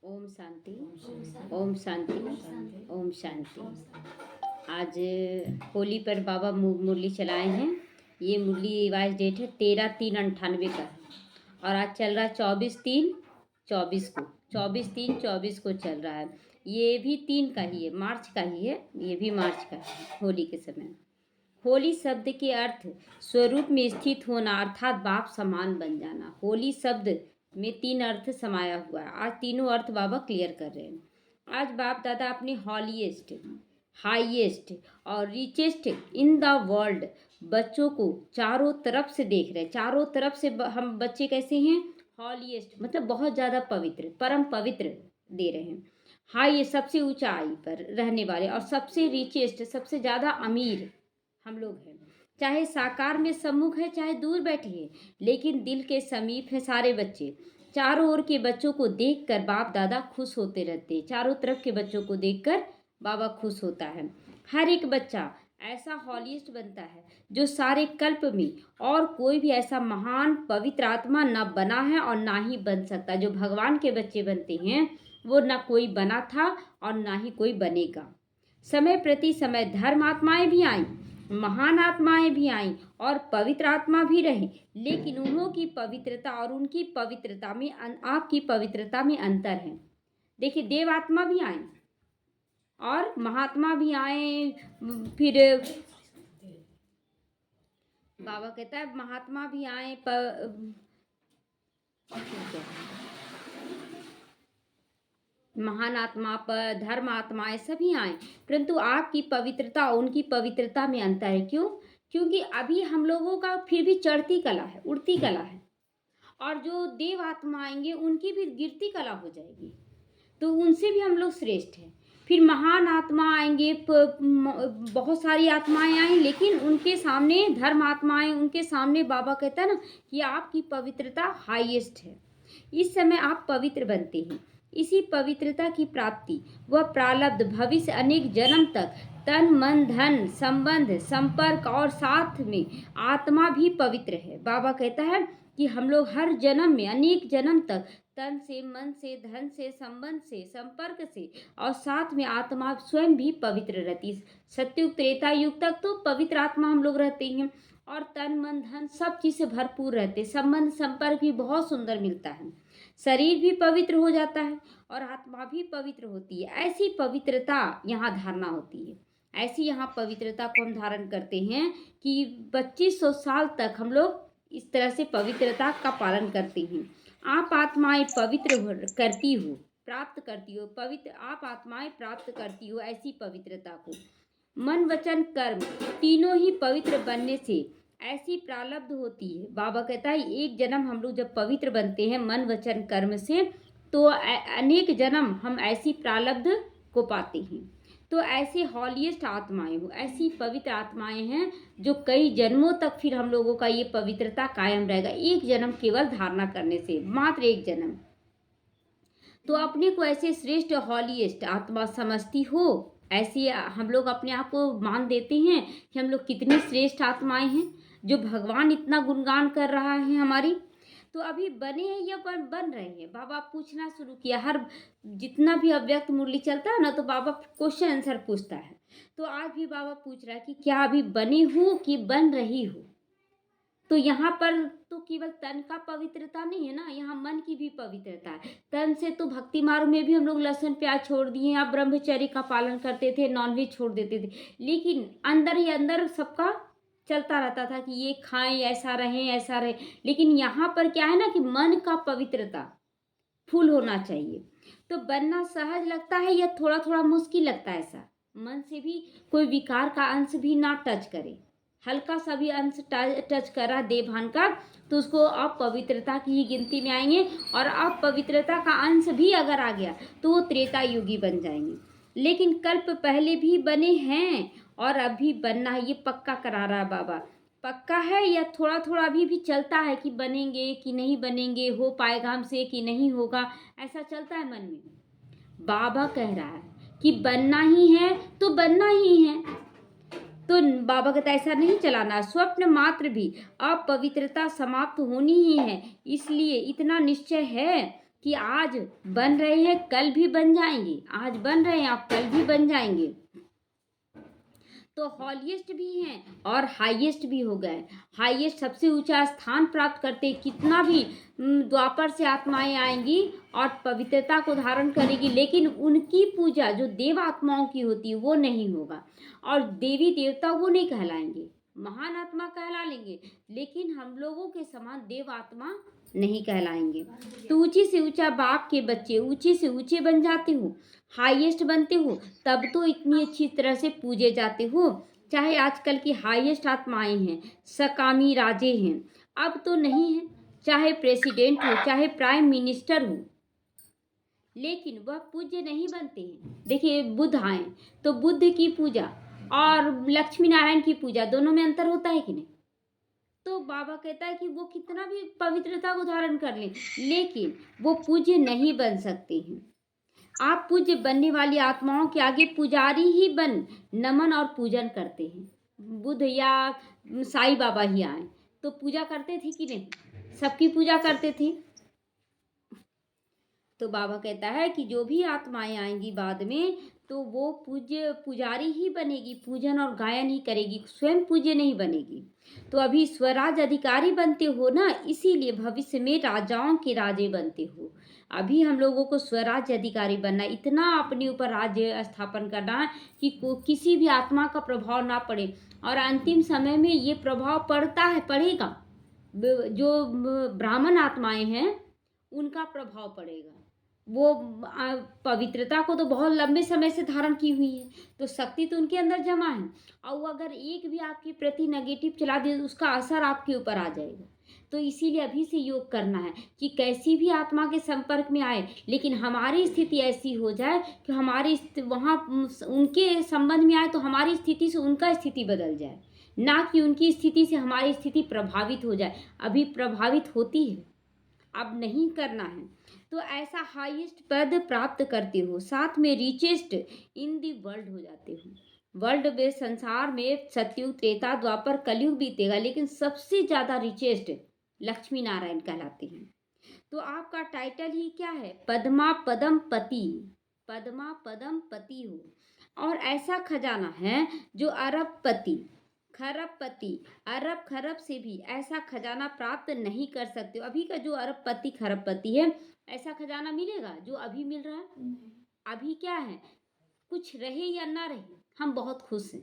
ओम शांति। ओम शांति। ओम शांति। आज होली पर बाबा मुरली चलाए हैं। ये मुरली वाइज डेट है 13/3/98 का और आज चल रहा है 24/3/24 को 24/3/24 को चल रहा है। ये भी 3 का ही है, मार्च का ही है। ये भी मार्च का है होली के समय। होली शब्द के अर्थ स्वरूप में स्थित होना अर्थात बाप समान बन जाना। होली शब्द में 3 अर्थ समाया हुआ है। आज तीनों अर्थ बाबा क्लियर कर रहे हैं। आज बाप दादा अपने हॉलीएस्ट, हाईएस्ट और रिचेस्ट इन द वर्ल्ड बच्चों को चारों तरफ से देख रहे हैं। चारों तरफ से हम बच्चे कैसे हैं? हॉलीएस्ट मतलब बहुत ज़्यादा पवित्र, परम पवित्र दे रहे हैं। हाई सबसे ऊंचाई पर रहने वाले और सबसे रिचेस्ट सबसे ज़्यादा अमीर हम लोग हैं। चाहे साकार में सम्मुख है चाहे दूर बैठे हैं, लेकिन दिल के समीप है सारे बच्चे। चारों ओर के बच्चों को देखकर बाप दादा खुश होते रहते हैं। चारों तरफ के बच्चों को देखकर बाबा खुश होता है। हर एक बच्चा ऐसा हॉलिस्ट बनता है जो सारे कल्प में और कोई भी ऐसा महान पवित्र आत्मा न बना है और ना ही बन सकता। जो भगवान के बच्चे बनते हैं वो ना कोई बना था और ना ही कोई बनेगा। समय प्रति समय धर्म आत्माएं भी आई, महान आत्माएं भी आईं और पवित्र आत्मा भी रहे, लेकिन उन्हों की पवित्रता और उनकी पवित्रता में आपकी पवित्रता में अंतर है। देखिए, देव आत्मा भी आए और महात्मा भी आए। फिर बाबा कहता है महात्मा भी आए महान आत्मा पर धर्म आत्माएं सभी आए, परंतु आपकी पवित्रता उनकी पवित्रता में अंतर है। क्यों? क्योंकि अभी हम लोगों का फिर भी चढ़ती कला है, उड़ती कला है, और जो देव आत्मा आएंगे उनकी भी गिरती कला हो जाएगी, तो उनसे भी हम लोग श्रेष्ठ हैं। फिर महान आत्मा आएंगे, बहुत सारी आत्माएं आई, लेकिन उनके सामने धर्म आत्माएं, उनके सामने बाबा कहता है ना कि आपकी पवित्रता हाईएस्ट है। इस समय आप पवित्र बनते हैं। इसी पवित्रता की प्राप्ति वह प्रारब्ध भविष्य अनेक जन्म तक तन मन धन संबंध संपर्क और साथ में आत्मा भी पवित्र है। बाबा कहता है कि हम लोग हर जन्म में अनेक जन्म तक तन से मन से धन से संबंध से संपर्क से और साथ में आत्मा स्वयं भी पवित्र रहती है। सत्युग त्रेता युग तक तो पवित्र आत्मा हम लोग रहते हैं और तन मन धन सब चीज से भरपूर रहते, संबंध संपर्क भी बहुत सुंदर मिलता है, शरीर भी पवित्र हो जाता है और आत्मा भी पवित्र होती है। ऐसी पवित्रता यहाँ धारणा होती है। ऐसी यहाँ पवित्रता को हम धारण करते हैं कि 2500 साल तक हम लोग इस तरह से पवित्रता का पालन करते हैं। आप आत्माएं पवित्र करती हो, प्राप्त करती हो, पवित्र आप आत्माएं प्राप्त करती हो ऐसी पवित्रता को। मन वचन कर्म तीनों ही पवित्र बनने से ऐसी प्रारब्ध होती है। बाबा कहता है एक जन्म हम लोग जब पवित्र बनते हैं मन वचन कर्म से, तो अनेक जन्म हम ऐसी प्रारब्ध को पाते हैं। तो ऐसे हॉलीएस्ट आत्माएं हो, ऐसी पवित्र आत्माएं हैं जो कई जन्मों तक फिर हम लोगों का ये पवित्रता कायम रहेगा। एक जन्म केवल धारणा करने से, मात्र एक जन्म। तो अपने को ऐसे श्रेष्ठ हॉलीएस्ट आत्मा समझती हो, ऐसी हम लोग अपने आप को मान देते हैं कि हम लोग कितनी श्रेष्ठ आत्माएं हैं, जो भगवान इतना गुणगान कर रहा है हमारी। तो अभी बने हैं या बन रहे हैं? बाबा पूछना शुरू किया। हर जितना भी अव्यक्त मुरली चलता है ना, तो बाबा क्वेश्चन आंसर पूछता है। तो आज भी बाबा पूछ रहा है कि क्या अभी बनी हूँ कि बन रही हूँ? तो यहाँ पर तो केवल तन का पवित्रता नहीं है ना, यहाँ मन की भी पवित्रता है। तन से तो भक्ति मार्ग में भी हम लोग लहसुन प्याज छोड़ दिए, आप ब्रह्मचर्य का पालन करते थे, नॉनवेज छोड़ देते थे, लेकिन अंदर ही अंदर सबका चलता रहता था कि ये खाएं, ऐसा रहें ऐसा रहे। लेकिन यहाँ पर क्या है ना कि मन का पवित्रता फुल होना चाहिए। तो बनना सहज लगता है या थोड़ा थोड़ा मुश्किल लगता है? ऐसा मन से भी कोई विकार का अंश भी ना टच करे, हल्का सा भी अंश टच करा देवभान का, तो उसको अपवित्रता की ही गिनती में आएंगे। और अपवित्रता का अंश भी अगर आ गया तो वो त्रेता युगी बन जाएंगे। लेकिन कल्प पहले भी बने हैं और अभी बनना है, ये पक्का करा रहा है बाबा। पक्का है या थोड़ा थोड़ा अभी भी चलता है कि बनेंगे कि नहीं बनेंगे, हो पाएगा हमसे कि नहीं होगा, ऐसा चलता है मन में। बाबा कह रहा है कि बनना ही है तो बनना ही है। तो बाबा कहता ऐसा नहीं चलाना, स्वप्न मात्र भी अपवित्रता समाप्त होनी ही है। इसलिए इतना निश्चय है कि आज बन रहे हैं कल भी बन जाएंगे, आज बन रहे हैं आप कल भी बन जाएंगे। तो हॉलीएस्ट भी हैं और हाईएस्ट भी हो गए। हाईएस्ट सबसे ऊंचा स्थान प्राप्त करते, कितना भी द्वापर से आत्माएं आएंगी और पवित्रता को धारण करेगी, लेकिन उनकी पूजा जो देव आत्माओं की होती है वो नहीं होगा, और देवी देवता वो नहीं कहलाएंगे। महान आत्मा कहला लेंगे, लेकिन हम लोगों के समान देव आत्मा नहीं कहलाएंगे। तो ऊंची से ऊंचा बाप के बच्चे ऊंचे से ऊंचे बन जाते हो, हाईएस्ट बनते हो, तब तो इतनी अच्छी तरह से पूजे जाते हो। चाहे आजकल की हाईएस्ट आत्माएं हैं, सकामी राजे हैं, अब तो नहीं है, चाहे प्रेसिडेंट हो, चाहे प्राइम मिनिस्टर हो, लेकिन वह पूज्य नहीं बनते हैं। देखिए बुद्ध आए तो बुद्ध की पूजा और लक्ष्मी नारायण की पूजा दोनों में अंतर होता है कि नहीं? तो बाबा कहता है कि वो कितना भी पवित्रता को धारण कर लें, लेकिन वो पूज्य नहीं बन सकते हैं। आप पूज्य बनने वाली आत्माओं के आगे पुजारी ही बन नमन और पूजन करते हैं। बुद्ध या साईं बाबा ही आए तो पूजा करते थे कि नहीं? सबकी पूजा करते थे। तो बाबा कहता है कि जो भी आत्माएं आएंगी बाद में, तो वो पूज्य पुजारी ही बनेगी, पूजन और गायन ही करेगी, स्वयं पूज्य नहीं बनेगी। तो अभी स्वराज अधिकारी बनते हो ना, इसीलिए भविष्य में राजाओं के राजे बनते हो। अभी हम लोगों को स्वराज अधिकारी बनना, इतना अपने ऊपर राज्य स्थापन करना कि किसी भी आत्मा का प्रभाव ना पड़े, और अंतिम समय में ये प्रभाव पड़ता है, पड़ेगा। जो ब्राह्मण आत्माएं हैं उनका प्रभाव पड़ेगा। वो पवित्रता को तो बहुत लंबे समय से धारण की हुई है, तो शक्ति तो उनके अंदर जमा है, और वो अगर एक भी आपके प्रति नेगेटिव चला दे, उसका असर आपके ऊपर आ जाएगा। तो इसीलिए अभी से योग करना है कि कैसी भी आत्मा के संपर्क में आए, लेकिन हमारी स्थिति ऐसी हो जाए कि हमारी वहाँ उनके संबंध में आए तो हमारी स्थिति से उनका स्थिति बदल जाए, ना कि उनकी स्थिति से हमारी स्थिति प्रभावित हो जाए। अभी प्रभावित होती है, अब नहीं करना है। तो ऐसा हाईएस्ट पद प्राप्त करते हो, साथ में रिचेस्ट इन दी वर्ल्ड हो जाते हो। वर्ल्ड में, संसार में सतयुग, त्रेता, द्वापर, कलयुग बीतेगा, लेकिन सबसे ज़्यादा रिचेस्ट लक्ष्मी नारायण कहलाते हैं। तो आपका टाइटल ही क्या है? पद्मा पदम पति, पद्मा पदम पति हो। और ऐसा खजाना है जो अरबपति, खरबपति, अरब खरब से भी ऐसा खजाना प्राप्त नहीं कर सकते। अभी का जो अरबपति खरबपति है, ऐसा खजाना मिलेगा जो अभी मिल रहा है? अभी क्या है, कुछ रहे या ना रहे, हम बहुत खुश हैं,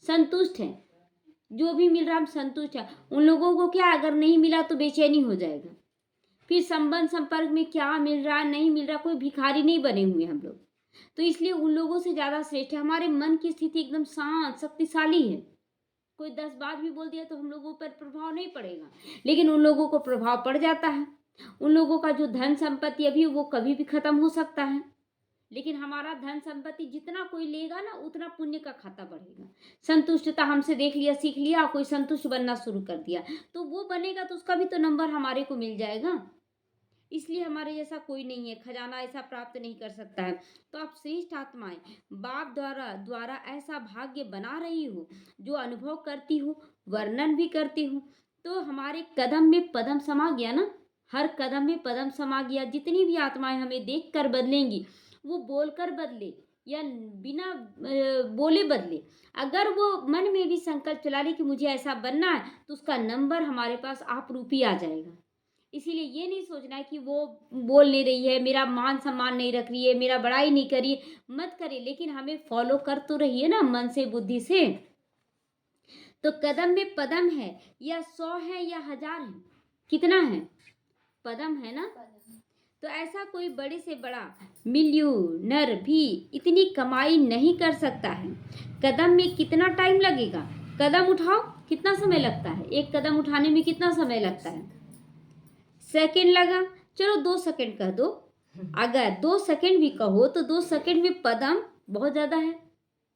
संतुष्ट हैं, जो भी मिल रहा हम संतुष्ट हैं। उन लोगों को क्या, अगर नहीं मिला तो बेचैनी हो जाएगा, फिर संबंध संपर्क में क्या मिल रहा नहीं मिल रहा, कोई भिखारी नहीं बने हुए हम लोग। तो इसलिए उन लोगों से ज़्यादा श्रेष्ठ है। हमारे मन की स्थिति एकदम शांत शक्तिशाली है, कोई 10 बात भी बोल दिया तो हम लोगों पर प्रभाव नहीं पड़ेगा, लेकिन उन लोगों को प्रभाव पड़ जाता है। उन लोगों का जो धन संपत्ति अभी, वो कभी भी खत्म हो सकता है, लेकिन हमारा धन संपत्ति जितना कोई लेगा ना, उतना पुण्य का खाता बढ़ेगा। संतुष्टता हमसे देख लिया, सीख लिया, कोई संतुष्ट बनना शुरू कर दिया, तो वो बनेगा, तो उसका भी तो नंबर हमारे को मिल जाएगा। इसलिए हमारे जैसा कोई नहीं है, खजाना ऐसा प्राप्त नहीं कर सकता है। तो आप श्रेष्ठ आत्माएं बाप द्वारा ऐसा भाग्य बना रही हो, जो अनुभव करती हो, वर्णन भी करती हो। तो हमारे कदम में पदम समा गया ना, हर कदम में पदम समा गया। जितनी भी आत्माएं हमें देख कर बदलेंगी, वो बोलकर बदले या बिना बोले बदले, अगर वो मन में भी संकल्प चला ले कि मुझे ऐसा बनना है, तो उसका नंबर हमारे पास आप रूपी आ जाएगा। इसीलिए ये नहीं सोचना है कि वो बोल नहीं रही है, मेरा मान सम्मान नहीं रख रही है, मेरा बड़ाई नहीं करी, मत करे, लेकिन हमें फॉलो कर तो रही है ना, मन से बुद्धि से। तो कदम में पदम है, या 100 है या 1000 है, कितना है? पदम है ना। तो ऐसा कोई बड़े से बड़ा मिलियनर भी इतनी कमाई नहीं कर सकता है। कदम में कितना टाइम लगेगा? कदम उठाओ, कितना समय लगता है? एक कदम उठाने में कितना समय लगता है? सेकंड लगा, चलो 2 सेकंड कह दो। अगर 2 सेकंड भी कहो तो 2 सेकंड में पदम बहुत ज़्यादा है,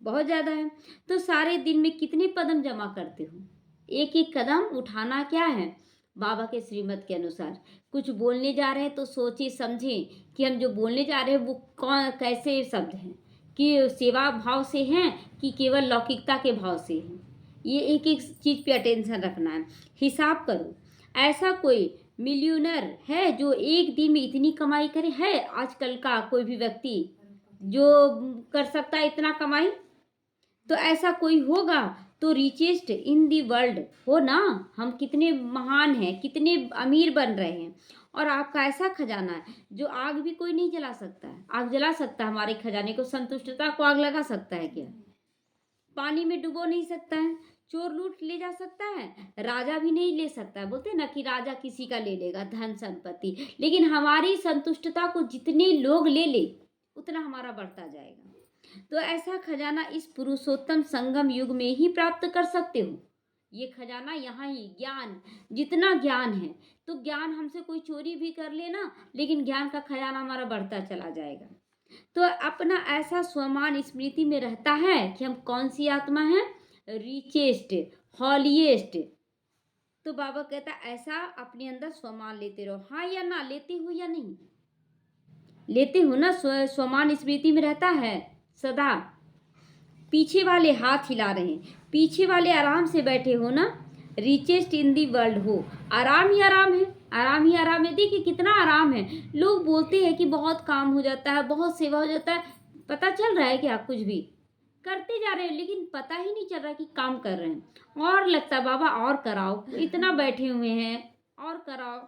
बहुत ज़्यादा है। तो सारे दिन में कितने पदम जमा करते हो? एक एक कदम उठाना क्या है? बाबा के श्रीमत के अनुसार कुछ बोलने जा रहे हैं तो सोचे समझे कि हम जो बोलने जा रहे हैं वो कौन कैसे शब्द हैं, कि सेवा भाव से हैं कि केवल लौकिकता के भाव से हैं। ये एक एक चीज़ पे अटेंशन रखना है, हिसाब करो। ऐसा कोई मिलियनर है जो एक दिन में इतनी कमाई करे? है आजकल का कोई भी व्यक्ति जो कर सकता है इतना कमाई? तो ऐसा कोई होगा तो रिचेस्ट इन दी वर्ल्ड हो ना। हम कितने महान हैं, कितने अमीर बन रहे हैं। और आपका ऐसा खजाना है जो आग भी कोई नहीं जला सकता है। आग जला सकता है हमारे खजाने को? संतुष्टता को आग लगा सकता है क्या? पानी में डुबो नहीं सकता है। चोर लूट ले जा सकता है, राजा भी नहीं ले सकता है। बोलते हैं ना कि राजा किसी का ले लेगा धन संपत्ति, लेकिन हमारी संतुष्टता को जितने लोग ले ले उतना हमारा बढ़ता जाएगा। तो ऐसा खजाना इस पुरुषोत्तम संगम युग में ही प्राप्त कर सकते हो। ये खजाना यहाँ ही ज्ञान, जितना ज्ञान है, तो ज्ञान हमसे कोई चोरी भी कर ले ना, लेकिन ज्ञान का खजाना हमारा बढ़ता चला जाएगा। तो अपना ऐसा स्वमान स्मृति में रहता है कि हम कौन सी आत्मा है, रिचेस्ट, हॉलीएस्ट। तो बाबा कहता ऐसा अपने अंदर स्वमान लेते रहो। हाँ या ना, लेते हो या नहीं? लेते हो ना? स्वमान स्मृति में रहता है सदा। पीछे वाले हाथ हिला रहे हैं, पीछे वाले आराम से बैठे हो ना। रिचेस्ट इन दी वर्ल्ड हो, आराम ही आराम है, आराम ही आराम है। देखिए कितना आराम है। लोग बोलते हैं कि बहुत काम हो जाता है, बहुत सेवा हो जाता है। पता चल रहा है कि आप कुछ भी करते जा रहे हैं, लेकिन पता ही नहीं चल रहा कि काम कर रहे हैं। और लगता है बाबा और कराओ, इतना बैठे हुए हैं और कराओ।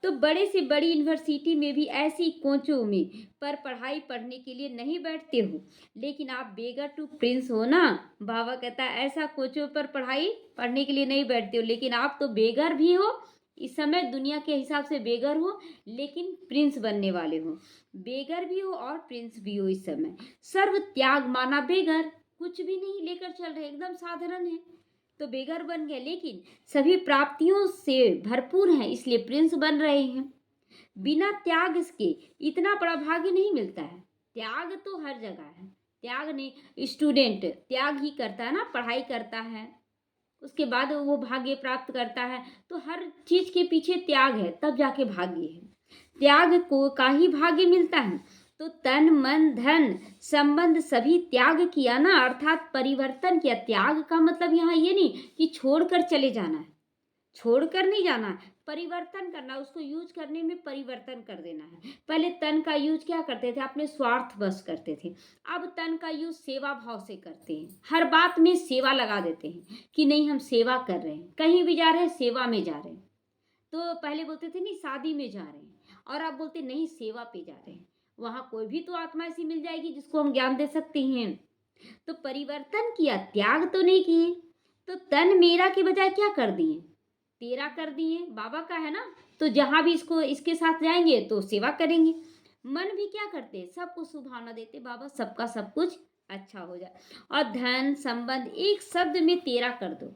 तो बड़े से बड़ी यूनिवर्सिटी में भी ऐसी कोचों में पर पढ़ाई पढ़ने के लिए नहीं बैठते हो, लेकिन आप बेगर टू प्रिंस हो ना। बाबा कहता है ऐसा कोचों पर पढ़ाई पढ़ने के लिए नहीं बैठते हो, लेकिन आप तो बेगर भी हो इस समय, दुनिया के हिसाब से बेगर हो, लेकिन प्रिंस बनने वाले हो। बेगर भी हो और प्रिंस भी हो इस समय। सर्व त्याग माना बेगर, कुछ भी नहीं लेकर चल रहे, एकदम साधारण है तो बेगर बन गए, लेकिन सभी प्राप्तियों से भरपूर हैं इसलिए प्रिंस बन रहे हैं। बिना त्याग इसके इतना बड़ा भाग्य नहीं मिलता है। त्याग तो हर जगह है, त्याग नहीं। स्टूडेंट त्याग ही करता है ना, पढ़ाई करता है, उसके बाद वो भाग्य प्राप्त करता है। तो हर चीज के पीछे त्याग है, तब जाके भाग्य है। त्याग को का ही भाग्य मिलता है। तो तन मन धन संबंध सभी त्याग किया ना, अर्थात परिवर्तन किया। त्याग का मतलब यहाँ ये नहीं कि छोड़कर चले जाना है, छोड़कर नहीं जाना है, परिवर्तन करना, उसको यूज करने में परिवर्तन कर देना है। पहले तन का यूज क्या करते थे, अपने स्वार्थ बस करते थे। अब तन का यूज सेवा भाव से करते हैं। हर बात में सेवा लगा देते हैं कि नहीं हम सेवा कर रहे हैं, कहीं भी जा रहे हैं सेवा में जा रहे हैं। तो पहले बोलते थे नहीं शादी में जा रहे हैं, और अब बोलते नहीं सेवा पे जा रहे हैं। वहां कोई भी तो आत्मा ऐसी मिल जाएगी जिसको हम ज्ञान दे सकते हैं। तो परिवर्तन किया, त्याग तो नहीं किए। तो तन मेरा के बजाय क्या कर दिए, तेरा कर दिए। बाबा का है ना, तो जहां भी इसको इसके साथ जाएंगे तो सेवा करेंगे। मन भी क्या करते, सबको सुभावना देते, बाबा सबका सब कुछ अच्छा हो जाए। और धन संबंध एक शब्द में तेरा कर दो।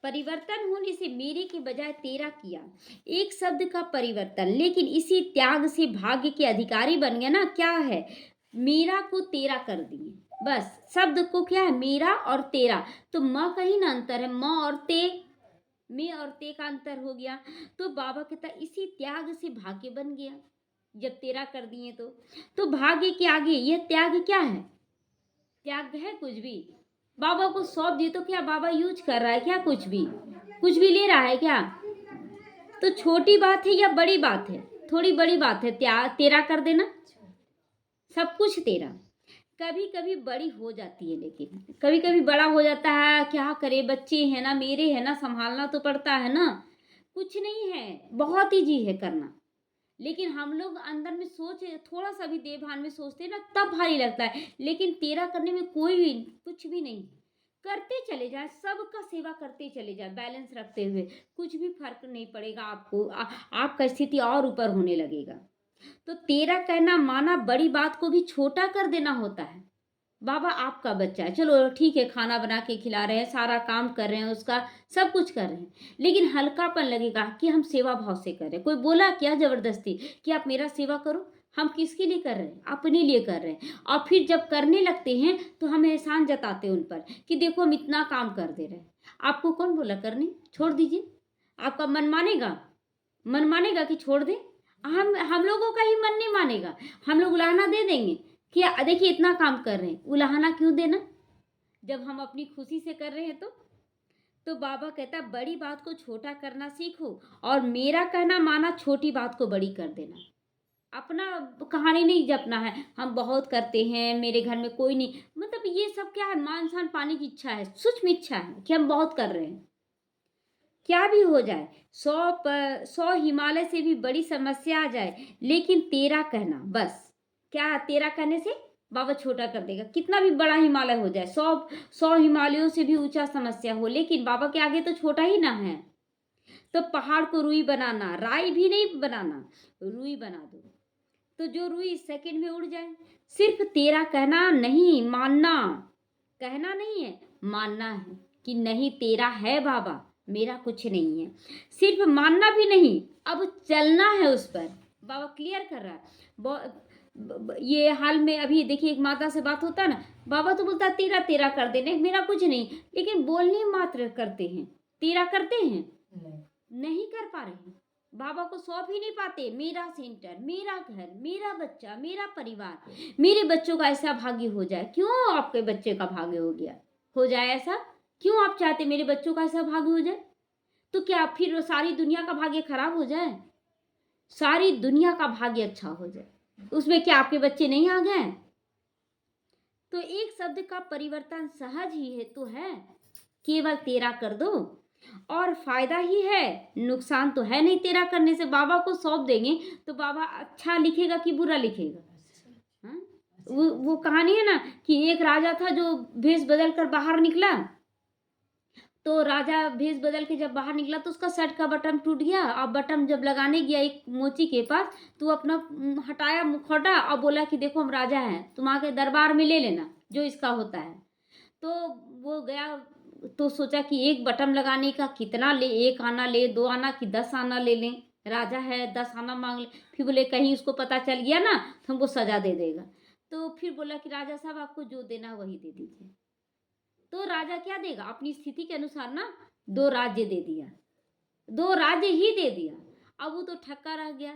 परिवर्तन होने से मेरे के बजाय तेरा किया, एक शब्द का परिवर्तन, लेकिन इसी त्याग से भाग्य के अधिकारी बन गया ना। क्या है, मेरा को तेरा कर दिए। बस शब्द को क्या है, मेरा और तेरा। तो माँ का ही ना अंतर है, माँ और ते, मैं और ते का अंतर हो गया। तो बाबा कहता इसी त्याग से भाग्य बन गया, जब तेरा कर दिए तो भाग्य के आगे यह त्याग क्या है, त्याग है कुछ भी। बाबा को सौंप दिए तो क्या बाबा यूज कर रहा है क्या, कुछ भी ले रहा है क्या? तो छोटी बात है या बड़ी बात है, थोड़ी बड़ी बात है तेरा कर देना, सब कुछ तेरा। कभी कभी बड़ी हो जाती है, लेकिन कभी कभी बड़ा हो जाता है। क्या करे, बच्चे हैं ना मेरे, है ना, संभालना तो पड़ता है ना। कुछ नहीं है, बहुत ईजी है करना, लेकिन हम लोग अंदर में सोच, थोड़ा सा भी देभान में सोचते हैं ना, तब भारी लगता है। लेकिन तेरा करने में कोई भी कुछ भी नहीं, करते चले जाए, सबका सेवा करते चले जाए, बैलेंस रखते हुए, कुछ भी फर्क नहीं पड़ेगा आपको। आपका स्थिति और ऊपर होने लगेगा। तो तेरा कहना माना बड़ी बात को भी छोटा कर देना होता है। बाबा आपका बच्चा है, चलो ठीक है, खाना बना के खिला रहे हैं, सारा काम कर रहे हैं, उसका सब कुछ कर रहे हैं, लेकिन हल्कापन लगेगा कि हम सेवा भाव से कर रहे हैं। कोई बोला क्या जबरदस्ती कि आप मेरा सेवा करो? हम किसके लिए कर रहे हैं, अपने लिए कर रहे हैं। और फिर जब करने लगते हैं तो हम एहसान जताते हैं उन पर कि देखो हम इतना काम कर दे रहे हैं। आपको कौन बोला करने, छोड़ दीजिए। आपका मन मानेगा, मन मानेगा कि छोड़ दे? हम लोगों का ही मन नहीं मानेगा। हम लोग उलाहना दे देंगे कि देखिए इतना काम कर रहे हैं, उलाहना क्यों देना जब हम अपनी खुशी से कर रहे हैं। तो तो बाबा कहता बड़ी बात को छोटा करना सीखो और मेरा कहना माना, छोटी बात को बड़ी कर देना। अपना कहानी नहीं जपना है, हम बहुत करते हैं, मेरे घर में कोई नहीं, मतलब ये सब क्या है, मान सान पाने की इच्छा है, सूक्ष्म इच्छा है कि हम बहुत कर रहे हैं। क्या भी हो जाए, 100 हिमालय से भी बड़ी समस्या आ जाए, लेकिन तेरा कहना बस, क्या तेरा कहने से बाबा छोटा कर देगा। कितना भी बड़ा हिमालय हो जाए, 100 हिमालयों से भी ऊंचा समस्या हो, लेकिन बाबा के आगे तो छोटा ही ना है। तो पहाड़ को रुई बनाना, राई भी नहीं बनाना, रुई बना दो, तो जो रुई सेकंड में उड़ जाए। सिर्फ तेरा कहना नहीं, मानना, कहना नहीं है, मानना है कि नहीं तेरा है बाबा, मेरा कुछ नहीं है। सिर्फ मानना भी नहीं, अब चलना है उस पर। बाबा क्लियर कर रहा है। ये हाल में अभी देखिए, एक माता से बात होता है ना, बाबा तो बोलता तेरा तेरा कर देने, मेरा कुछ नहीं, लेकिन बोलने मात्र करते हैं, तेरा करते हैं नहीं कर पा रहे हैं। बाबा को सौंप ही नहीं पाते, मेरा सेंटर, मेरा घर, मेरा बच्चा, मेरा परिवार, मेरे बच्चों का ऐसा भाग्य हो जाए। क्यों आपके बच्चे का भाग्य हो जाए ऐसा? क्यों आप चाहते मेरे बच्चों का ऐसा भाग्य हो जाए? तो क्या फिर सारी दुनिया का भाग्य खराब हो जाए? सारी दुनिया का भाग्य अच्छा हो जाए, उसमें क्या आपके बच्चे नहीं आ गए? तो एक शब्द का परिवर्तन सहज ही है, तो है केवल तेरा कर दो और फायदा ही है, नुकसान तो है नहीं तेरा करने से। बाबा को सौंप देंगे तो बाबा अच्छा लिखेगा कि बुरा लिखेगा? हाँ? वो कहानी है ना कि एक राजा था जो भेष बदल कर बाहर निकला, तो राजा भेष बदल के जब बाहर निकला तो उसका शर्ट का बटन टूट गया, और बटन जब लगाने गया एक मोची के पास, तो अपना हटाया मुखौटा और बोला कि देखो हम राजा हैं, तुम आके दरबार में ले लेना जो इसका होता है। तो वो गया, तो सोचा कि एक बटन लगाने का कितना ले, 1 आना ले, 2 आना कि 10 आना ले लें, राजा है 10 आना मांग ले। फिर बोले कहीं उसको पता चल गया ना तो हमको सजा दे देगा। तो फिर बोला कि राजा साहब आपको जो देना वही दे दीजिए। तो राजा क्या देगा, अपनी स्थिति के अनुसार ना 2 राज्य दे दिया, 2 राज्य ही दे दिया। अब वो तो ठक्का रह गया,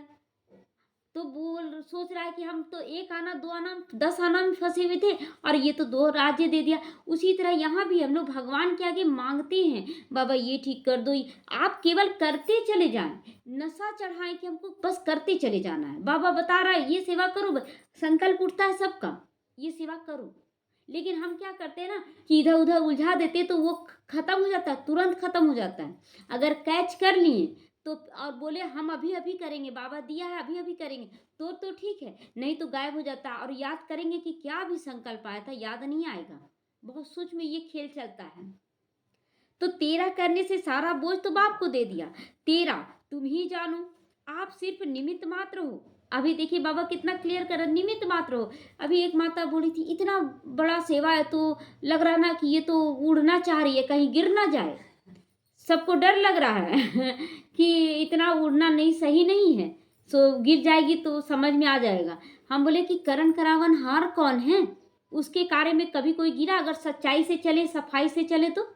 तो बोल सोच रहा है कि हम तो 1 आना 2 आना 10 आना में फंसे हुए थे, और ये तो 2 राज्य दे दिया। उसी तरह यहाँ भी हम लोग भगवान के आगे मांगते हैं, बाबा ये ठीक कर दो। आप केवल करते चले जाएं, नशा चढ़ाएं कि हमको बस करते चले जाना है। बाबा बता रहा है ये सेवा करो, संकल्प उठता है सबका, ये सेवा करो, लेकिन हम क्या करते हैं ना कि इधर उधर उलझा देते, तो वो खत्म हो जाता है, तुरंत खत्म हो जाता है। अगर कैच कर लिए तो और बोले हम अभी अभी करेंगे, बाबा दिया है अभी अभी करेंगे, तो ठीक है, नहीं तो गायब हो जाता है। और याद करेंगे कि क्या अभी संकल्प आया था, याद नहीं आएगा। बहुत सूक्ष्म में ये खेल चलता है। तो तेरा करने से सारा बोझ तो बाप को दे दिया, तेरा तुम ही जानो, आप सिर्फ निमित्त मात्र हो। अभी देखिए बाबा कितना क्लियर कर, निमित्त मात्र हो। अभी एक माता बोली थी इतना बड़ा सेवा है, तो लग रहा ना कि ये तो उड़ना चाह रही है, कहीं गिर ना जाए, सबको डर लग रहा है कि इतना उड़ना नहीं, सही नहीं है, सो गिर जाएगी तो समझ में आ जाएगा। हम बोले कि करण करावन हार कौन है, उसके कार्य में कभी कोई गिरा? अगर सच्चाई से चले, सफाई से चले, तो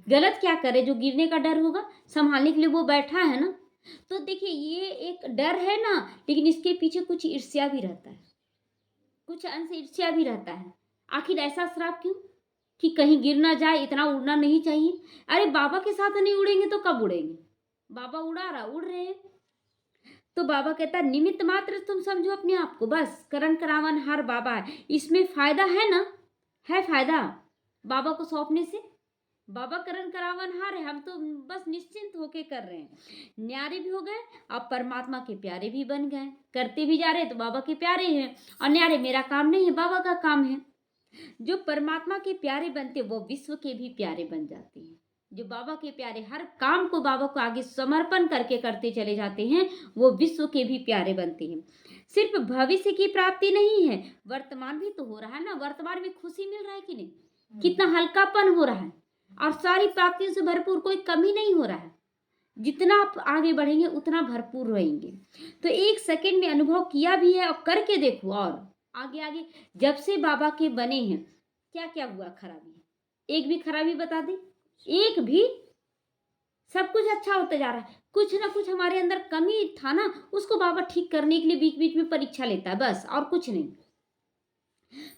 गलत क्या करे? जो गिरने का डर होगा, संभालने के लिए वो बैठा है ना। तो देखिए ये एक डर है ना, लेकिन इसके पीछे कुछ ईर्ष्या भी रहता है, कुछ अंश ईर्ष्या भी रहता है। आखिर ऐसा श्राप क्यों कि कहीं गिर ना जाए, इतना उड़ना नहीं चाहिए? अरे बाबा के साथ नहीं उड़ेंगे तो कब उड़ेंगे? बाबा उड़ रहे हैं। तो बाबा कहता है निमित्त मात्र तुम समझो अपने आप को, बस करण करावन हार बाबा है। इसमें फायदा है ना, है फायदा बाबा को सौंपने से। बाबा करण करावन हार है, हम तो बस निश्चिंत होके कर रहे हैं, न्यारे भी हो गए, अब परमात्मा के प्यारे भी बन गए, करते भी जा रहे तो बाबा के प्यारे हैं। और न्यारे मेरा काम नहीं है, बाबा का काम है। जो परमात्मा के प्यारे बनते वो विश्व के भी प्यारे बन जाते हैं। जो बाबा के प्यारे हर काम को बाबा को आगे समर्पण करके करते चले जाते हैं, वो विश्व के भी प्यारे बनते हैं। सिर्फ भविष्य की प्राप्ति नहीं है, वर्तमान भी तो हो रहा है ना। वर्तमान में खुशी मिल रहा है कि नहीं, कितना हल्कापन हो रहा है, और सारी प्राप्तियों से भरपूर, कोई कमी नहीं हो रहा है। जितना आप आगे बढ़ेंगे उतना भरपूर रहेंगे। तो 1 सेकंड में अनुभव किया भी है और करके देखो, और आगे आगे जब से बाबा के बने हैं क्या क्या हुआ खराबी, एक भी खराबी बता दे? एक भी? सब कुछ अच्छा होता जा रहा है। कुछ ना कुछ हमारे अंदर कमी था ना, उसको बाबा ठीक करने के लिए बीच बीच में परीक्षा लेता है, बस और कुछ नहीं।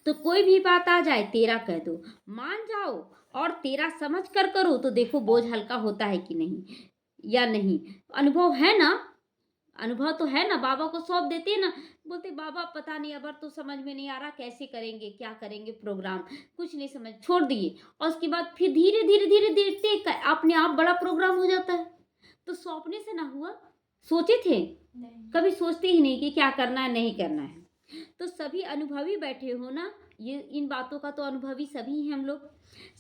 तो कोई भी बात आ जाए तेरा कह दो, मान जाओ और तेरा समझ कर करो तो देखो बोझ हल्का होता है कि नहीं या नहीं। अनुभव है ना, अनुभव तो है ना, बाबा को सौंप देते हैं ना, बोलते बाबा पता नहीं अब तो समझ में नहीं आ रहा कैसे करेंगे, क्या करेंगे प्रोग्राम, कुछ नहीं समझ, छोड़ दिए। और उसके बाद फिर धीरे धीरे धीरे धीरे अपने आप बड़ा प्रोग्राम हो जाता है। तो सौंपने से ना हुआ, सोचे थे? कभी सोचते ही नहीं कि क्या करना है नहीं करना है। तो सभी अनुभवी बैठे हो ना, ये इन बातों का तो अनुभवी सभी हैं हम लोग।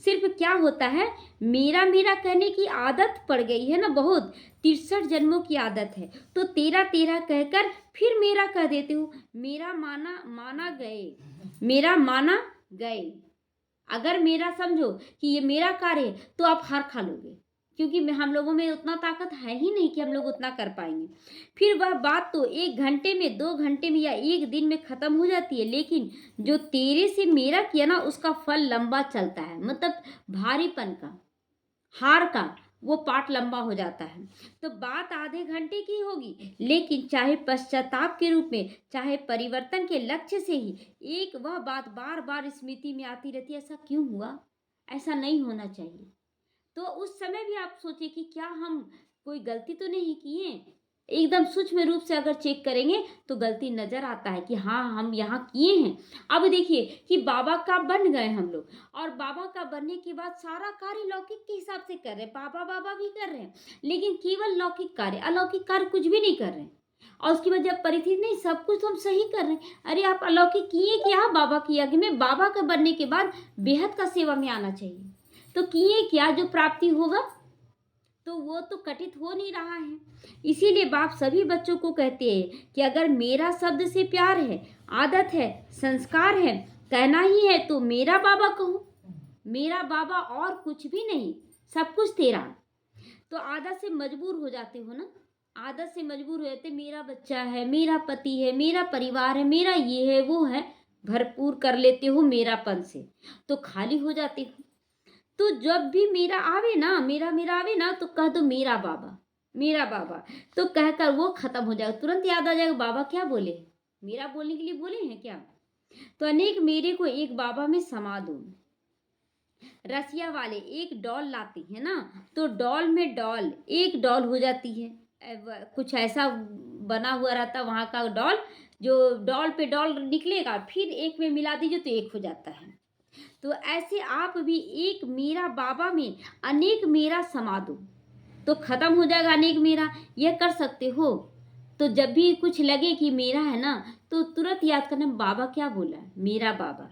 सिर्फ क्या होता है, मेरा मेरा कहने की आदत पड़ गई है ना बहुत, 63 जन्मों की आदत है। तो तेरा तेरा कहकर फिर मेरा कह देते हो। मेरा माना माना गए, मेरा माना गए। अगर मेरा समझो कि ये मेरा कार्य है तो आप हार खा लोगे, क्योंकि हम लोगों में उतना ताकत है ही नहीं कि हम लोग उतना कर पाएंगे। फिर वह बात तो 1 घंटे में, 2 घंटे में या 1 दिन में खत्म हो जाती है, लेकिन जो तेरे से मेरा किया ना उसका फल लंबा चलता है। मतलब भारीपन का, हार का वो पाठ लंबा हो जाता है। तो बात आधे घंटे की होगी, लेकिन चाहे पश्चाताप के रूप में, चाहे परिवर्तन के लक्ष्य से ही एक वह बात बार बार स्मृति में आती रहती है, ऐसा क्यों हुआ, ऐसा नहीं होना चाहिए। तो उस समय भी आप सोचिए कि क्या हम कोई गलती तो नहीं किए। एकदम सूक्ष्म रूप से अगर चेक करेंगे तो गलती नजर आता है कि हाँ हम यहाँ किए हैं। अब देखिए कि बाबा का बन गए हम लोग, और बाबा का बनने के बाद सारा कार्य लौकिक के हिसाब से कर रहे हैं, बाबा बाबा भी कर रहे हैं, लेकिन केवल लौकिक कार्य, अलौकिक कार्य कुछ भी नहीं कर रहे हैं। और उसके बाद जब परिस्थिति नहीं, सब कुछ तो हम सही कर रहे हैं। अरे आप अलौकिक किए क्या, बाबा की आगे में, बाबा का बनने के बाद बेहद का सेवा में आना चाहिए। तो किए क्या, जो प्राप्ति होगा तो वो तो कटित हो नहीं रहा है। इसीलिए बाप सभी बच्चों को कहते हैं कि अगर मेरा शब्द से प्यार है, आदत है, संस्कार है, कहना ही है तो मेरा बाबा कहो। मेरा बाबा और कुछ भी नहीं, सब कुछ तेरा। तो आदत से मजबूर हो जाते हो ना, आदत से मजबूर हो जाते, मेरा बच्चा है, मेरा पति है, मेरा परिवार है, मेरा ये है वो है, भरपूर कर लेते हो मेरापन से, तो खाली हो जाते हो। तो जब भी मेरा आवे ना, मेरा मेरा आवे ना, तो कह दो मेरा बाबा, मेरा बाबा। तो कहकर वो खत्म हो जाएगा, तुरंत याद आ जाएगा बाबा क्या बोले, मेरा बोलने के लिए बोले हैं क्या। तो अनेक मेरे को एक बाबा में समा दो। रसिया वाले एक डॉल लाते हैं ना, तो डॉल में डॉल एक डॉल हो जाती है। कुछ ऐसा बना हुआ रहता वहाँ का डॉल, जो डॉल पे डॉल निकलेगा फिर एक में मिला दीजिए तो एक हो जाता है। तो ऐसे आप भी एक मेरा बाबा में अनेक मेरा समा दो, तो खत्म हो जाएगा अनेक मेरा। यह कर सकते हो। तो जब भी कुछ लगे कि मेरा है ना, तो तुरंत याद करना बाबा क्या बोला है, मेरा बाबा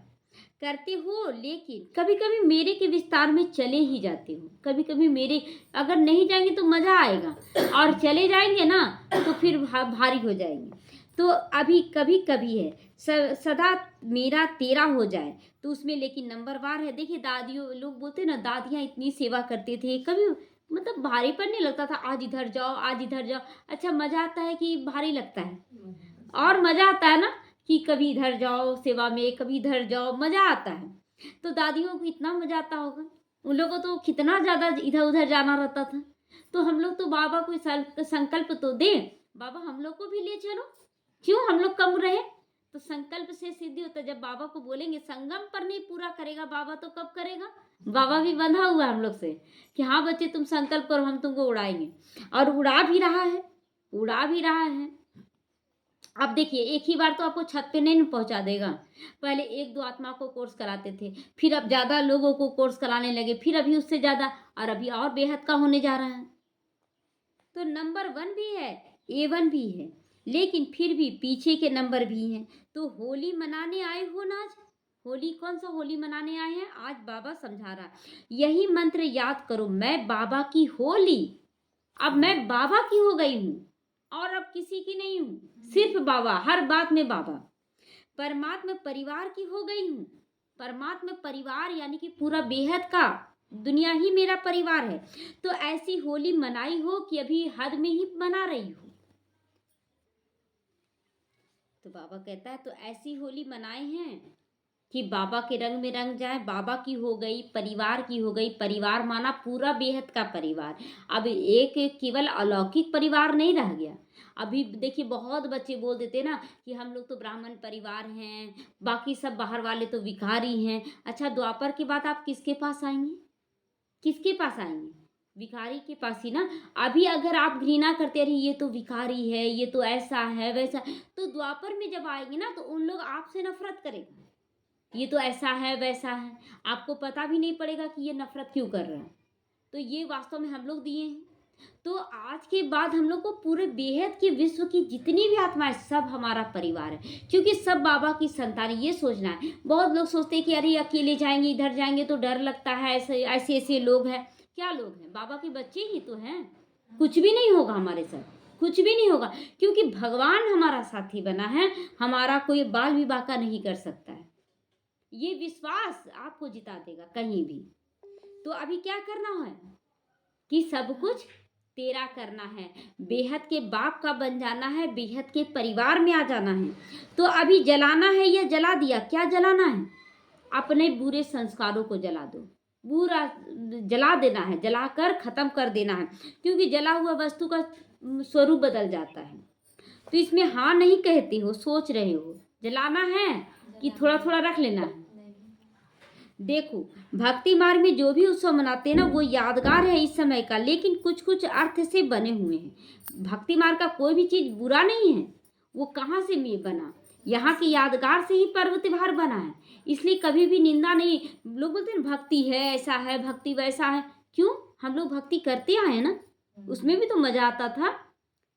करते हो। लेकिन कभी कभी मेरे के विस्तार में चले ही जाते हो, कभी कभी मेरे अगर नहीं जाएंगे तो मजा आएगा, और चले जाएंगे ना तो फिर भारी हो जाएंगे। तो अभी कभी कभी है सदा मेरा तेरा हो जाए, तो उसमें लेकिन नंबरवार है। देखिए दादियों लोग बोलते ना, दादियाँ इतनी सेवा करते थे, कभी मतलब भारीपन नहीं लगता था, आज इधर जाओ आज इधर जाओ। अच्छा मजा आता है कि भारी लगता है, और मजा आता है ना कि कभी इधर जाओ सेवा में, कभी इधर जाओ, मजा आता है। तो दादियों को इतना मजा आता होगा, उन लोगों को तो कितना ज्यादा इधर उधर जाना रहता था। तो हम लोग तो बाबा को संकल्प तो दे, बाबा हम लोग को भी ले चलो, क्यों हम लोग कम रहे। तो संकल्प से सिद्धि होता है। जब बाबा को बोलेंगे, संगम पर नहीं पूरा करेगा बाबा तो कब करेगा। बाबा भी बंधा हुआ है हम लोग से कि हाँ बच्चे तुम संकल्प करो हम तुमको उड़ाएंगे, और उड़ा भी रहा है, उड़ा भी रहा है। अब देखिए एक ही बार तो आपको छत पे नहीं पहुंचा देगा, पहले 1-2 आत्मा को कोर्स कराते थे, फिर अब ज्यादा लोगों को कोर्स कराने लगे, फिर अभी उससे ज्यादा, और अभी और बेहद का होने जा रहा है। तो नंबर 1 भी है, A1 भी है, लेकिन फिर भी पीछे के नंबर भी हैं। तो होली मनाने आए हो ना आज, होली कौन सा होली मनाने आए हैं आज, बाबा समझा रहा है यही मंत्र याद करो, मैं बाबा की होली। अब मैं बाबा की हो गई हूँ, और अब किसी की नहीं हूँ, सिर्फ बाबा, हर बात में बाबा। परमात्मा परिवार की हो गई हूँ, परमात्मा परिवार यानी कि पूरा बेहद का दुनिया ही मेरा परिवार है। तो ऐसी होली मनाई हो कि अभी हद में ही मना रही हो। तो बाबा कहता है तो ऐसी होली मनाए हैं कि बाबा के रंग में रंग जाए। बाबा की हो गई, परिवार की हो गई, परिवार माना पूरा बेहद का परिवार। अब एक केवल अलौकिक परिवार नहीं रह गया। अभी देखिए बहुत बच्चे बोल देते ना कि हम लोग तो ब्राह्मण परिवार हैं, बाकी सब बाहर वाले तो विकारी हैं। अच्छा द्वापर के बाद आप किसके पास आएंगे, किसके पास आएंगे? भिखारी के पास ही ना। अभी अगर आप घृणा करते रहिए ये तो भिखारी है, ये तो ऐसा है वैसा है, तो द्वापर में जब आएंगे ना तो उन लोग आपसे नफरत करेगा। ये तो ऐसा है वैसा है, आपको पता भी नहीं पड़ेगा कि ये नफरत क्यों कर रहा है। तो ये वास्तव में हम लोग दिए हैं। तो आज के बाद हम लोग को पूरे बेहद के विश्व की जितनी भी आत्माएं सब हमारा परिवार है, क्योंकि सब बाबा की संतान। ये सोचना है, बहुत लोग सोचते हैं कि अरे अकेले जाएंगे, इधर जाएंगे तो डर लगता है, ऐसे ऐसे ऐसे लोग हैं। क्या लोग हैं? बाबा के बच्चे ही तो हैं। कुछ भी नहीं होगा हमारे साथ, कुछ भी नहीं होगा, क्योंकि भगवान हमारा साथी बना है। हमारा कोई बाल विवाह का नहीं कर सकता है। ये विश्वास आपको जिता देगा कहीं भी। तो अभी क्या करना है कि सब कुछ तेरा करना है, बेहद के बाप का बन जाना है, बेहद के परिवार में आ जाना है। तो अभी जलाना है या जला दिया? क्या जलाना है? अपने बुरे संस्कारों को जला दो, बुरा जला देना है, जलाकर खत्म कर देना है, क्योंकि जला हुआ वस्तु का स्वरूप बदल जाता है। तो इसमें हाँ नहीं कहते हो, सोच रहे हो जलाना है कि थोड़ा थोड़ा रख लेना है। देखो, भक्ति मार्ग में जो भी उत्सव मनाते हैं ना वो यादगार है इस समय का, लेकिन कुछ कुछ अर्थ से बने हुए हैं। भक्ति मार्ग का कोई भी चीज बुरा नहीं है। वो कहाँ से बना? यहाँ की यादगार से ही पर्व त्योहार बना है। इसलिए कभी भी निंदा नहीं। लोग बोलते हैं भक्ति है ऐसा है, भक्ति वैसा है। क्यों? हम लोग भक्ति करते आए हैं ना, उसमें भी तो मजा आता था।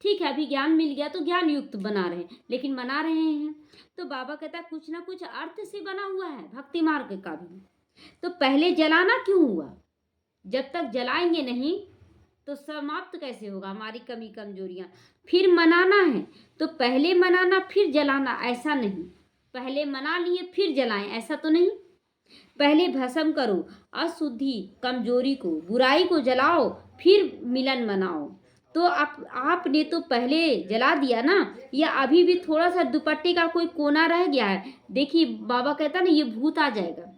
ठीक है, अभी ज्ञान मिल गया तो ज्ञान युक्त बना रहे हैं, लेकिन मना रहे हैं। तो बाबा कहता है कुछ ना कुछ अर्थ से बना हुआ है भक्ति मार्ग का भी। तो पहले जलाना क्यों हुआ? जब तक जलाएंगे नहीं तो समाप्त कैसे होगा हमारी कमी कमजोरियां? फिर मनाना है तो पहले मनाना फिर जलाना, ऐसा नहीं। पहले मना लिए फिर जलाएं, ऐसा तो नहीं। पहले भस्म करो अशुद्धि कमजोरी को, बुराई को जलाओ, फिर मिलन मनाओ। तो आपने तो पहले जला दिया ना, या अभी भी थोड़ा सा दुपट्टे का कोई कोना रह गया है? देखिए बाबा कहता ना ये भूत आ जाएगा।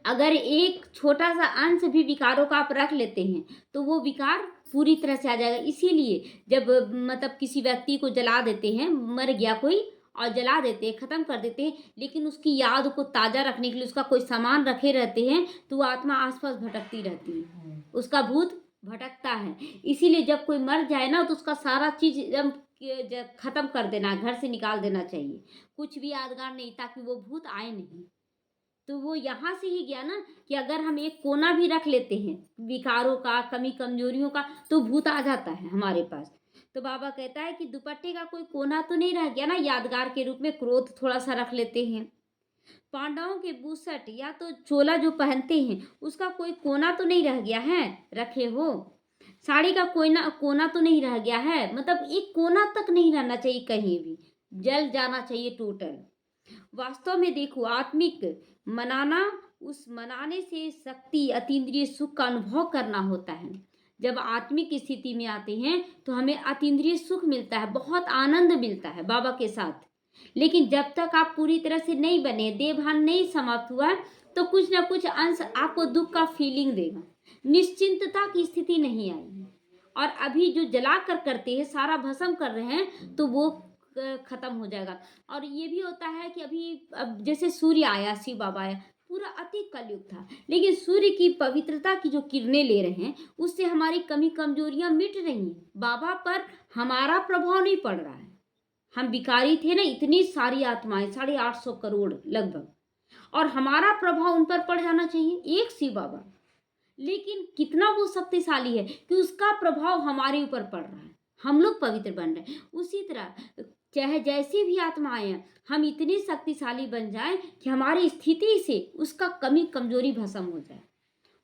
अगर एक छोटा सा अंश भी विकारों का आप रख लेते हैं तो वो विकार पूरी तरह से आ जाएगा। इसीलिए जब मतलब किसी व्यक्ति को जला देते हैं, मर गया कोई और जला देते हैं, खत्म कर देते हैं, लेकिन उसकी याद को ताजा रखने के लिए उसका कोई सामान रखे रहते हैं, तो वो आत्मा आसपास भटकती रहती है, उसका भूत भटकता है। इसीलिए जब कोई मर जाए ना तो उसका सारा चीज एकदम खत्म कर देना, घर से निकाल देना चाहिए, कुछ भी यादगार नहीं, ताकि वो भूत आए नहीं। तो वो यहाँ से ही गया ना कि अगर हम एक कोना भी रख लेते हैं विकारों का, कमी कमजोरियों का, तो भूत आ जाता है हमारे पास। तो बाबा कहता है कि दुपट्टे का कोई कोना तो नहीं रह गया ना यादगार के रूप में? क्रोध थोड़ा सा रख लेते हैं। पांडवों के बुसट या तो चोला जो पहनते हैं उसका कोई कोना तो नहीं रह गया है? रखे हो। साड़ी का कोई ना कोना तो नहीं रह गया है? मतलब एक कोना तक नहीं रहना चाहिए, कहीं भी जल जाना चाहिए टोटल। वास्तव में देखो, आत्मिक मनाना, उस मनाने से शक्ति अतीन्द्रिय सुख का अनुभव करना होता है। जब आत्मिक स्थिति में आते हैं तो हमें अतीन्द्रिय सुख मिलता है, बहुत आनंद मिलता है बाबा के साथ। लेकिन जब तक आप पूरी तरह से नहीं बने, देहभान नहीं समाप्त हुआ, तो कुछ ना कुछ अंश आपको दुख का फीलिंग देगा, निश्चिंतता की स्थिति नहीं आएगी। और अभी जो जला कर करते हैं, सारा भस्म कर रहे हैं, तो वो खत्म हो जाएगा। और ये भी होता है कि अभी अब जैसे सूर्य आया, शिव बाबा आया, पूरा अति कलयुग था, लेकिन सूर्य की पवित्रता की जो किरणें ले रहे हैं उससे हमारी कमी कमजोरियां मिट रही हैं। बाबा पर हमारा प्रभाव नहीं पड़ रहा है। हम भिखारी थे ना, इतनी सारी आत्माएं 850 करोड़ लगभग, और हमारा प्रभाव उन पर पड़ जाना चाहिए, एक शिव बाबा। लेकिन कितना वो शक्तिशाली है कि उसका प्रभाव हमारे ऊपर पड़ रहा है, हम लोग पवित्र बन रहे हैं। उसी तरह चाहे जैसी भी आत्माएं हैं, हम इतने शक्तिशाली बन जाएं कि हमारी स्थिति से उसका कमी कमजोरी भस्म हो जाए,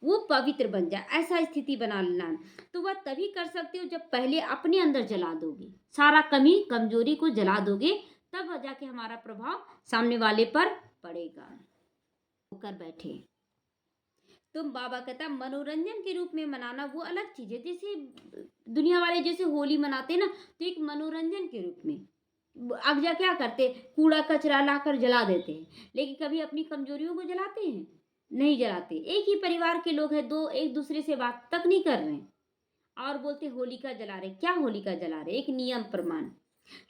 वो पवित्र बन जाए, ऐसा स्थिति बना लेना है। तो वह तभी कर सकते हो जब पहले अपने अंदर जला दोगे, सारा कमी कमजोरी को जला दोगे, तब जाके हमारा प्रभाव सामने वाले पर पड़ेगा। होकर बैठे। तो बाबा कहता है मनोरंजन के रूप में मनाना वो अलग चीज है। जैसे दुनिया वाले जैसे होली मनाते हैं ना, तो एक मनोरंजन के रूप में अगजा क्या करते, कूड़ा कचरा लाकर जला देते हैं, लेकिन कभी अपनी कमजोरियों को जलाते हैं? नहीं जलाते। एक ही परिवार के लोग हैं, दो एक दूसरे से बात तक नहीं कर रहे हैं और बोलते होलिका जला रहे। क्या होलिका जला रहे? एक नियम प्रमाण।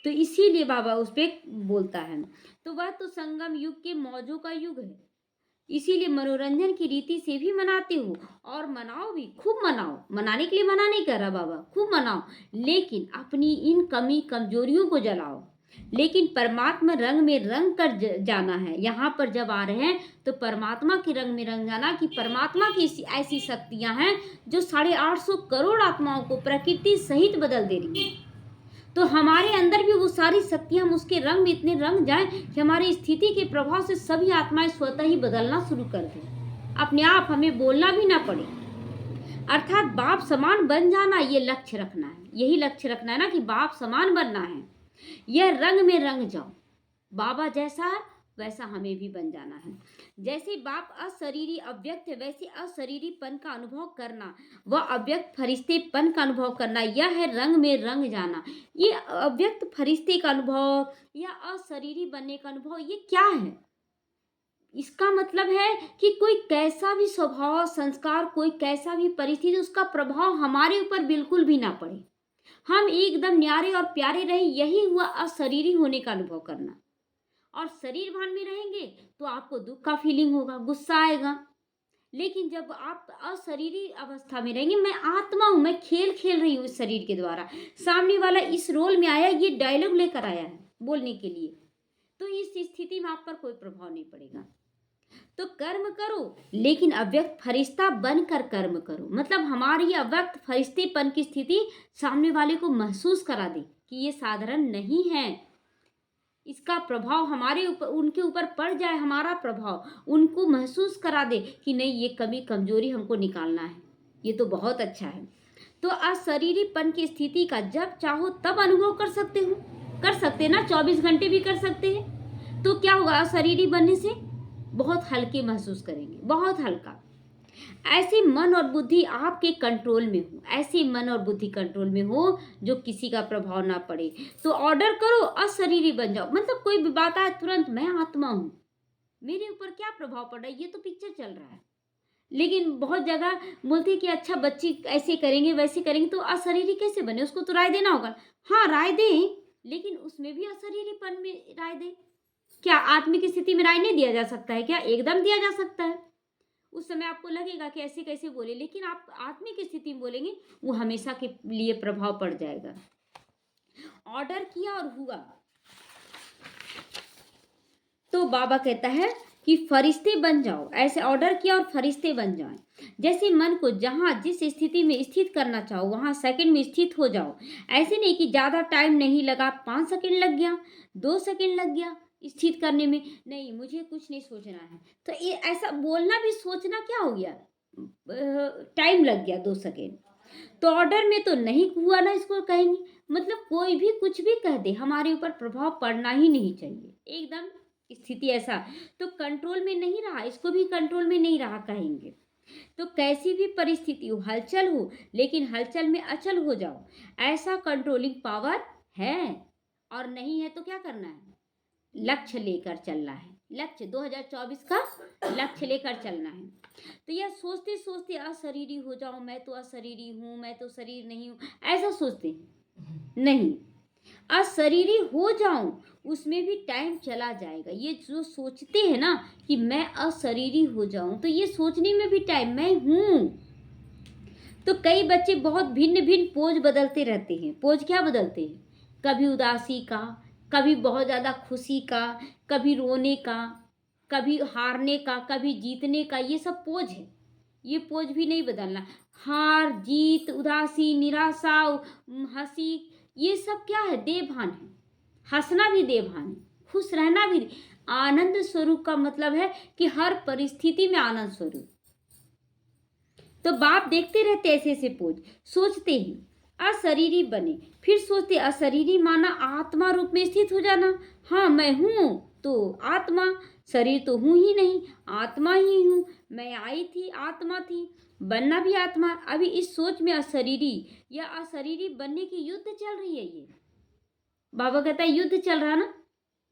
तो इसीलिए बाबा उस पर बोलता है। तो वह तो संगम युग के मौजों का युग है। इसीलिए मनोरंजन की रीति से भी मनाते हो और मनाओ भी, खूब मनाओ। मनाने के लिए मना नहीं कर रहा बाबा, खूब मनाओ, लेकिन अपनी इन कमी कमजोरियों को जलाओ। लेकिन परमात्मा रंग में रंग कर जाना है। यहाँ पर जब आ रहे हैं तो परमात्मा के रंग में रंग जाना, कि परमात्मा की ऐसी शक्तियां हैं जो 850 करोड़ आत्माओं को प्रकृति सहित बदल दे रही है। तो हमारे अंदर भी वो सारी शक्तियां, हम उसके रंग में इतने रंग जाएं कि हमारी स्थिति के प्रभाव से सभी आत्माएं स्वतः ही बदलना शुरू कर दें, अपने आप, हमें बोलना भी ना पड़े। अर्थात बाप समान बन जाना, ये लक्ष्य रखना है। यही लक्ष्य रखना है ना, कि बाप समान बनना है। यह रंग में रंग जाओ, बाबा जैसा है वैसा हमें भी बन जाना है। जैसे बाप अशरीरी अव्यक्त है, वैसे अशरीरीपन का अनुभव करना, वह अव्यक्त फरिश्तेपन का अनुभव करना, यह है रंग में रंग जाना। ये अव्यक्त फरिश्ते का अनुभव या अशरीरी बनने का अनुभव, ये क्या है? इसका मतलब है कि कोई कैसा भी स्वभाव, संस्कार, कोई कैसा भी परिस्थिति, उसका प्रभाव हमारे ऊपर बिल्कुल भी ना पड़े, हम एकदम न्यारे और प्यारे रहे। यही हुआ अशरीरी होने का अनुभव करना। और शरीर भान में रहेंगे तो आपको दुख का फीलिंग होगा, गुस्सा आएगा। लेकिन जब आप अशरीरी अवस्था में रहेंगे, मैं आत्मा हूं, मैं खेल खेल रही हूँ इस शरीर के द्वारा, सामने वाला इस रोल में आया, ये डायलॉग लेकर आया है बोलने के लिए, तो इस स्थिति में आप पर कोई प्रभाव नहीं पड़ेगा। तो कर्म करो, लेकिन अव्यक्त फरिश्ता बनकर कर्म करो। मतलब हमारी अव्यक्त फरिश्तेपन की स्थिति सामने वाले को महसूस करा दे कि ये साधारण नहीं है, इसका प्रभाव हमारे ऊपर, उनके ऊपर पड़ जाए, हमारा प्रभाव उनको महसूस करा दे कि नहीं, ये कमी कमजोरी हमको निकालना है, ये तो बहुत अच्छा है। तो अशरीरीपन की स्थिति का जब चाहो तब अनुभव कर सकते हो, कर सकते ना, 24 घंटे भी कर सकते हैं। तो क्या होगा, अशरीरी बनने से बहुत हल्के महसूस करेंगे, बहुत हल्का। ऐसे मन और बुद्धि आपके कंट्रोल में हो, ऐसे मन और बुद्धि कंट्रोल में हो जो किसी का प्रभाव ना पड़े। तो ऑर्डर करो, अशरीरी बन जाओ। मतलब कोई भी बात आए तुरंत, मैं आत्मा हूं, मेरे ऊपर क्या प्रभाव पड़ रहा है, ये तो पिक्चर चल रहा है। लेकिन बहुत जगह बोलते हैं कि अच्छा बच्चे ऐसे करेंगे वैसे करेंगे, तो अशरीरी कैसे बने, उसको तो राय देना होगा। हाँ राय दें, लेकिन उसमें भी अशरीरीपन में राय दें। क्या आत्मिक स्थिति में राय नहीं दिया जा सकता है? क्या एकदम दिया जा सकता है। उस समय आपको लगेगा कि ऐसे कैसे बोले, लेकिन आप आत्मिक स्थिति में बोलेंगे, वो हमेशा के लिए प्रभाव पड़ जाएगा। ऑर्डर किया और हुआ। तो बाबा कहता है कि फरिश्ते बन जाओ, ऐसे ऑर्डर किया और फरिश्ते बन जाओ। जैसे मन को जहां जिस स्थिति में स्थित करना चाहो वहां सेकंड में स्थित हो जाओ। ऐसे नहीं कि ज्यादा टाइम नहीं लगा, 5 सेकंड लग गया, 2 सेकंड लग गया स्थित करने में, नहीं मुझे कुछ नहीं सोचना है, तो ये ऐसा बोलना भी सोचना क्या हो गया, टाइम लग गया 2 सेकंड। तो ऑर्डर में तो नहीं हुआ ना, इसको कहेंगे। मतलब कोई भी कुछ भी कह दे, हमारे ऊपर प्रभाव पड़ना ही नहीं चाहिए, एकदम स्थिति ऐसा। तो कंट्रोल में नहीं रहा, इसको भी कंट्रोल में नहीं रहा कहेंगे। तो कैसी भी परिस्थिति हो, हलचल हो, लेकिन हलचल में अचल हो जाओ, ऐसा कंट्रोलिंग पावर है। और नहीं है तो क्या करना है, लक्ष्य लेकर चलना है। लक्ष्य 2024 का लक्ष्य लेकर चलना है। तो यह सोचते सोचते अशरीरी हो जाओ, मैं तो अशरीरी हूँ, मैं तो शरीर नहीं हूँ, ऐसा सोचते हैं नहीं, अशरीरी हो जाऊं उसमें भी टाइम चला जाएगा। ये जो सोचते हैं ना कि मैं अशरीरी हो जाऊं, तो ये सोचने में भी टाइम, मैं हूं। तो कई बच्चे बहुत भिन्न भिन्न पोज बदलते रहते हैं। पोज क्या बदलते हैं, कभी उदासी का, कभी बहुत ज़्यादा खुशी का, कभी रोने का, कभी हारने का, कभी जीतने का, ये सब पोज है। ये पोज भी नहीं बदलना। हार जीत, उदासी, निराशा, हंसी, ये सब क्या है, देवभान है। हंसना भी देवभान है, खुश रहना भी। आनंद स्वरूप का मतलब है कि हर परिस्थिति में आनंद स्वरूप। तो बाप देखते रहते ऐसे ऐसे पोज, सोचते ही अशरीरी बने, फिर सोचते अशरीरी माना आत्मा रूप में स्थित हो जाना। हाँ मैं हूँ तो आत्मा, शरीर तो हूँ ही नहीं, आत्मा ही हूँ। मैं आई थी, आत्मा थी, बनना भी आत्मा। अभी इस सोच में अशरीरी या अशरीरी बनने की युद्ध चल रही है। ये बाबा कहता है युद्ध चल रहा ना,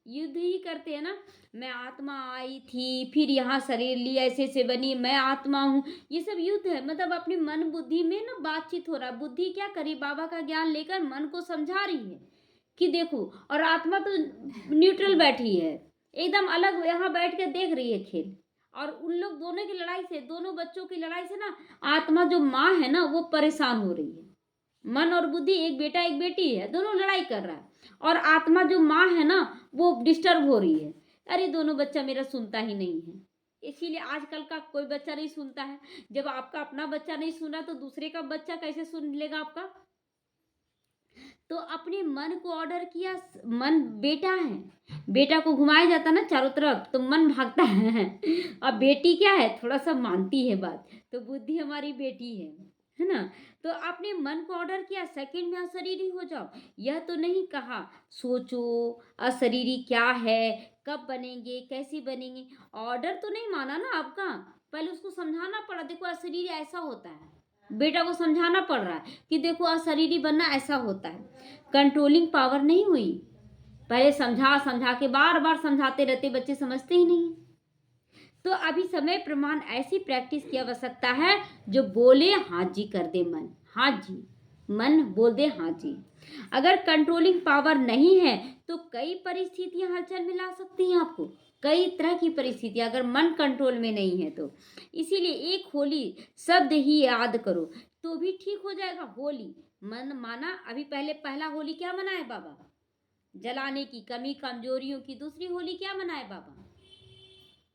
युद्ध ही करते हैं ना। मैं आत्मा आई थी, फिर यहाँ शरीर लिया, ऐसे ऐसे बनी, मैं आत्मा हूँ, ये सब युद्ध है। मतलब अपनी मन बुद्धि में ना बातचीत हो रहा है। बुद्धि क्या करी, बाबा का ज्ञान लेकर मन को समझा रही है कि देखो, और आत्मा तो न्यूट्रल बैठी है, एकदम अलग यहाँ बैठ कर देख रही है खेल। और उन लोग दोनों की लड़ाई से, दोनों बच्चों की लड़ाई से ना आत्मा जो माँ है ना वो परेशान हो रही है। मन और बुद्धि, एक बेटा एक बेटी है, दोनों लड़ाई कर रहा है और आत्मा जो माँ है ना वो डिस्टर्ब हो रही है। अरे दोनों बच्चा मेरा सुनता ही नहीं है। इसीलिए आजकल का कोई बच्चा नहीं सुनता है। जब आपका अपना बच्चा नहीं सुना तो दूसरे का बच्चा कैसे सुन लेगा आपका? तो अपने मन को ऑर्डर किया। मन बेटा है, बेटा को घुमाया जाता ना चारों तरफ तो मन भागता है। अब बेटी क्या है, थोड़ा सा मानती है बात, तो बुद्धि हमारी बेटी है ना। तो आपने मन को ऑर्डर किया, सेकंड में अशरीरी हो जाओ। यह तो नहीं कहा सोचो अशरीरी क्या है, कब बनेंगे, कैसे बनेंगे। ऑर्डर तो नहीं माना ना आपका, पहले उसको समझाना पड़ा, देखो अशरीरी ऐसा होता है। बेटा को समझाना पड़ रहा है कि देखो अशरीरी बनना ऐसा होता है। कंट्रोलिंग पावर नहीं हुई। पहले समझा समझा के बार बार समझाते रहते, बच्चे समझते ही नहीं। तो अभी समय प्रमाण ऐसी प्रैक्टिस की आवश्यकता है जो बोले हाँ जी कर दे मन, हाँ जी मन बोल दे हाँ जी। अगर कंट्रोलिंग पावर नहीं है तो कई परिस्थितियां हलचल में ला सकती हैं आपको, कई तरह की परिस्थितियां, अगर मन कंट्रोल में नहीं है तो। इसीलिए एक होली शब्द ही याद करो तो भी ठीक हो जाएगा। होली मन माना, अभी पहले पहला होली क्या मनाए बाबा? जलाने की, कमी कमजोरियों की। दूसरी होली क्या मनाए बाबा?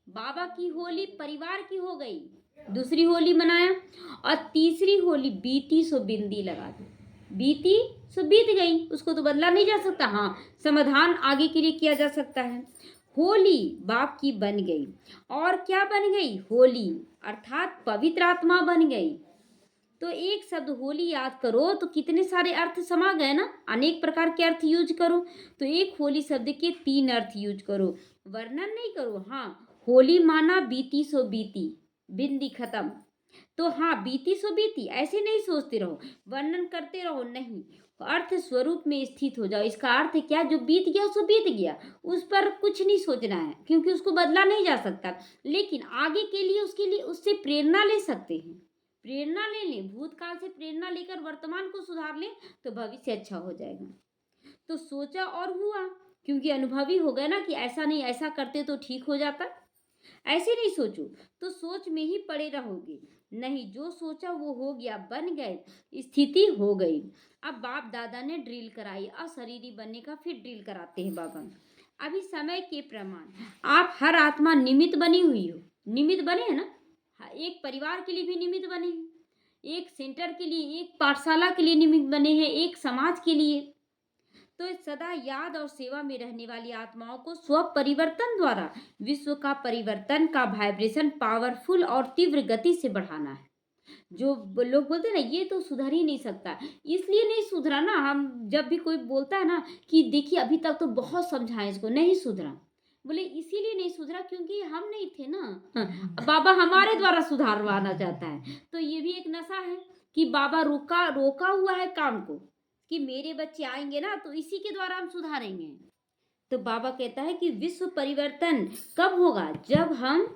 बाबा की होली परिवार की हो गई, दूसरी होली मनाया। और तीसरी होली बीती सो बिंदी लगा दो। बीती सो बीत गई, उसको तो बदला नहीं जा सकता। हाँ, समाधान आगे के लिए किया जा सकता है। होली बाप की बन गई, और क्या बन गई? होली अर्थात पवित्र आत्मा बन गई। तो एक शब्द होली याद करो तो कितने सारे अर्थ समा गए ना, अनेक प्रकार के अर्थ यूज करो। तो एक होली शब्द के 3 अर्थ यूज करो, वर्णन नहीं करो। हाँ, होली माना बीती सो बीती, बिंदी खत्म। तो हाँ, बीती सो बीती ऐसे नहीं सोचते रहो, वर्णन करते रहो, नहीं, अर्थ स्वरूप में स्थित हो जाओ। इसका अर्थ क्या? जो बीत गया सो बीत गया, उस पर कुछ नहीं सोचना है क्योंकि उसको बदला नहीं जा सकता। लेकिन आगे के लिए उसके लिए उससे प्रेरणा ले सकते हैं। प्रेरणा ले लें, भूतकाल से प्रेरणा लेकर वर्तमान को सुधार लें तो भविष्य अच्छा हो जाएगा। तो सोचा और हुआ, क्योंकि अनुभवी हो गए ना कि ऐसा नहीं, ऐसा करते तो ठीक हो जाता। ऐसे नहीं सोचो तो सोच में ही पड़े रहोगे। नहीं, जो सोचा वो हो गया, बन गए, स्थिति हो गई। अब बाप दादा ने ड्रिल कराई, अशरीरी बनने का फिर ड्रिल कराते हैं बाबा। अभी समय के प्रमाण, आप हर आत्मा निमित्त बनी हुई हो, निमित्त बने हैं ना। हाँ, एक परिवार के लिए भी निमित्त बने हैं, एक सेंटर के लिए, एक पाठशाला के लिए निमित्त बने हैं, एक समाज के लिए। तो सदा याद और सेवा में रहने वाली आत्माओं को स्व परिवर्तन द्वारा विश्व का परिवर्तन का वाइब्रेशन पावरफुल और तीव्र गति से बढ़ाना है। जो लोग बोलते हैं ना ये तो सुधर ही नहीं सकता, इसलिए नहीं सुधरा ना। हम जब भी कोई बोलता है ना कि देखिए अभी तक तो बहुत समझाएं इसको, नहीं सुधरा, बोले इसीलिए नहीं सुधरा क्योंकि हम नहीं थे ना। बाबा हमारे द्वारा सुधारवाना चाहता है। तो ये भी एक नशा है कि बाबा रोका रोका हुआ है काम को, कि मेरे बच्चे आएंगे ना तो इसी के द्वारा हम सुधारेंगे। तो बाबा कहता है कि विश्व परिवर्तन कब होगा? जब हम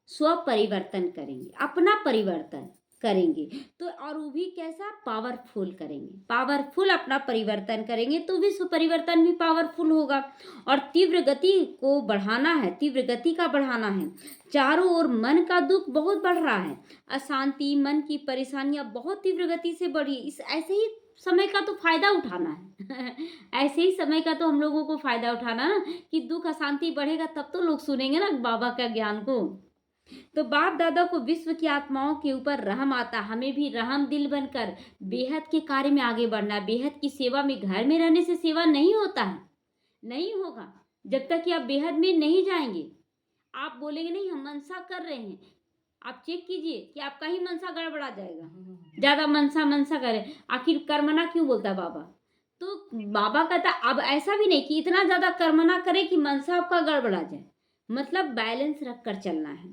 स्व परिवर्तन करेंगे, अपना परिवर्तन करेंगे। तो और वो भी कैसा? पावरफुल करेंगे, पावरफुल अपना परिवर्तन करेंगे तो विश्व परिवर्तन भी पावरफुल होगा। और तीव्र गति को बढ़ाना है, तीव्र गति का बढ़ाना है। चारों ओर मन का दुख बहुत बढ़ रहा है, अशांति, मन की परेशानियां बहुत तीव्र गति से बढ़ी। इस ऐसे ही समय का तो फायदा उठाना है। ऐसे ही समय का तो हम लोगों को फायदा उठाना ना, कि दुख अशांति बढ़ेगा तब तो लोग सुनेंगे ना बाबा का ज्ञान को। तो बाप दादा को विश्व की आत्माओं के ऊपर रहम आता, हमें भी रहम दिल बनकर बेहद के कार्य में आगे बढ़ना। बेहद की सेवा में, घर में रहने से सेवा नहीं होता है, नहीं होगा जब तक कि आप बेहद में नहीं जाएंगे। आप बोलेंगे नहीं हम मनसा कर रहे हैं, आप चेक कीजिए कि आपका ही मनसा गड़बड़ा जाएगा। ज्यादा मनसा मनसा करे, आखिर कर्मना क्यों बोलता है बाबा? तो बाबा कहता अब ऐसा भी नहीं कि इतना ज्यादा कर्मना करे कि मनसा आपका गड़बड़ा जाए, मतलब बैलेंस रख कर चलना है।